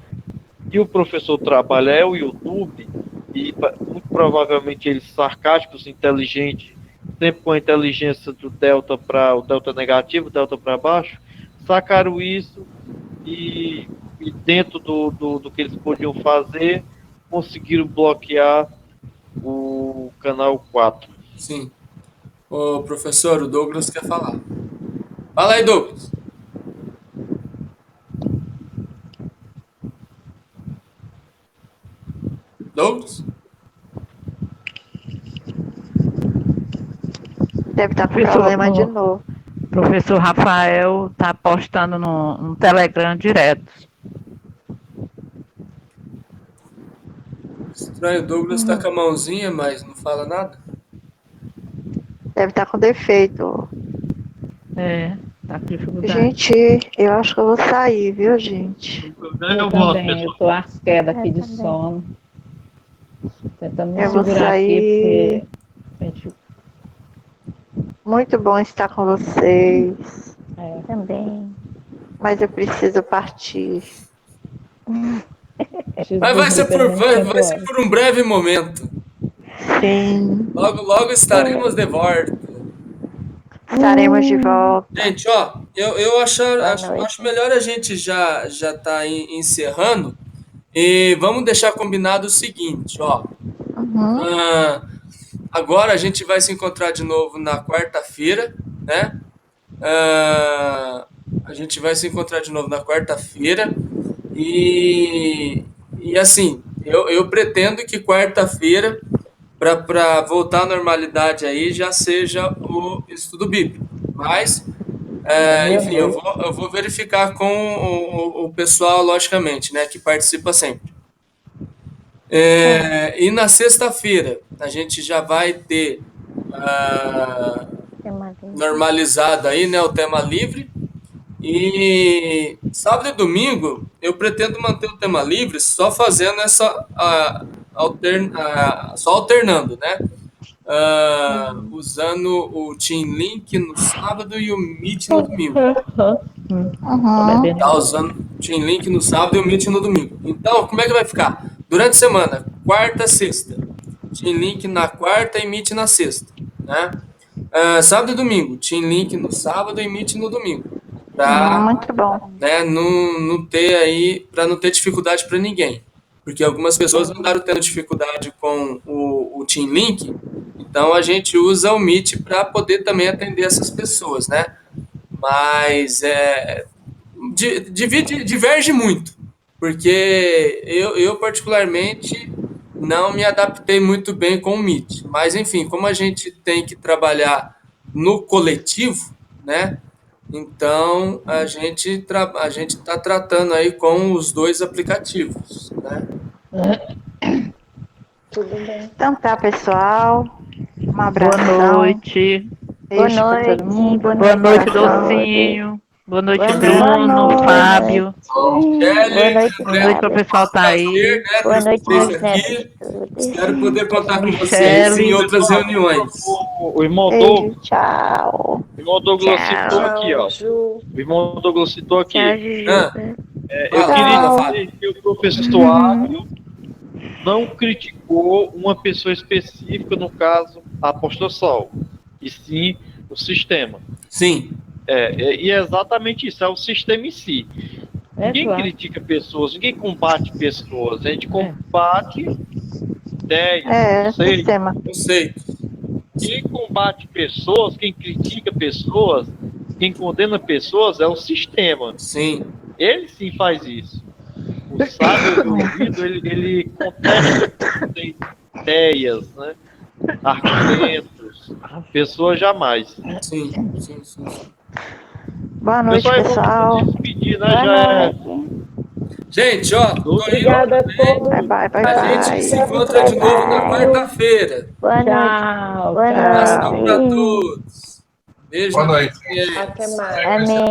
que o professor trabalha é o YouTube, e muito provavelmente eles sarcásticos, inteligentes, sempre com a inteligência do delta para o delta negativo, delta para baixo, sacaram isso e dentro do que eles podiam fazer, conseguiram bloquear o canal 4.
Sim. Ô, professor, o Douglas quer falar. Fala aí, Douglas. Douglas?
Deve estar com problema de novo.
O professor Rafael está postando no Telegram direto.
Estranho, o Douglas está com a mãozinha, mas não fala nada.
Deve estar com defeito.
Tá com dificuldade.
Gente, eu acho que eu vou sair, viu, gente?
Eu também, eu tô às quedas aqui de sono. Tentando me
Eu vou
segurar
sair.
aqui, porque...
Muito bom estar com vocês.
Também.
Mas eu preciso partir.
Mas vai ser por um breve momento.
Sim.
Logo, logo estaremos de volta.
Estaremos de volta.
Gente, ó, eu acho melhor a gente já tá encerrando. E vamos deixar combinado o seguinte, ó. Agora a gente vai se encontrar de novo na quarta-feira, né? A gente vai se encontrar de novo na quarta-feira. E assim, eu pretendo que quarta-feira, para voltar à normalidade aí, já seja o estudo bíblico. Mas, enfim, eu vou verificar com o pessoal, logicamente, né, que participa sempre. E na sexta-feira, a gente já vai ter normalizado aí, né, o tema livre. E sábado e domingo eu pretendo manter o tema livre, só fazendo essa só alternando, né? Usando o Team Link no sábado e o Meet no domingo. Tá usando o Team Link no sábado e o Meet no domingo. Então, como é que vai ficar? Durante a semana, quarta, sexta, Team Link na quarta e Meet na sexta, né? Sábado e domingo, Team Link no sábado e Meet no domingo.
Muito bom.
Né, não ter dificuldade para ninguém. Porque algumas pessoas andaram tendo dificuldade com o Team Link, então a gente usa o Meet para poder também atender essas pessoas, né? Mas diverge muito, porque eu particularmente não me adaptei muito bem com o Meet. Mas enfim, como a gente tem que trabalhar no coletivo, né? Então, a gente está tratando aí com os dois aplicativos, né?
Tudo bem.
Então tá, pessoal. Um abraço.
Boa noite.
Boa
Beijo pra todo
noite.
mundo.
Boa noite,
Coração.
Docinho. Boa noite,
Boa
Bruno,
noite.
Fábio.
Kelly,
Boa
Boa noite para o pessoal que tá aí.
prazer, né,
Boa
ter
noite,
vocês
meus
aqui.
netos.
Espero poder contar com vocês
Michele.
em outras reuniões.
O irmão
Beijo,
Douglas,
tchau.
o irmão Douglas
Tchau.
citou aqui, ó.
Ju.
O irmão Douglas citou aqui.
Tchau, Juju.
Ah.
Eu queria
Tchau.
dizer que o professor Ávila não criticou uma pessoa específica, no caso, a apóstola Sol, e sim o sistema.
Sim.
E é exatamente isso, é o sistema em si. Ninguém
claro.
critica pessoas, ninguém combate pessoas, a gente combate ideias,
Sistema.
Conceito.
Quem combate pessoas, quem critica pessoas, quem condena pessoas é o sistema.
Sim.
Ele sim faz isso. O sábio do ouvido, ele contesta ideias, né? Argumentos. Pessoas jamais.
Sim.
Boa noite, pessoal.
Vamos despedir, né?
Boa
Já
noite.
Gente, ó, tô indo.
Obrigada a todos.
Bye, bye,
A gente se
bye.
encontra de novo na quarta-feira.
Boa noite.
Tchau.
Boa
Abração
noite.
para todos. Beijo.
Boa noite.
Gente.
Até mais.
Amém.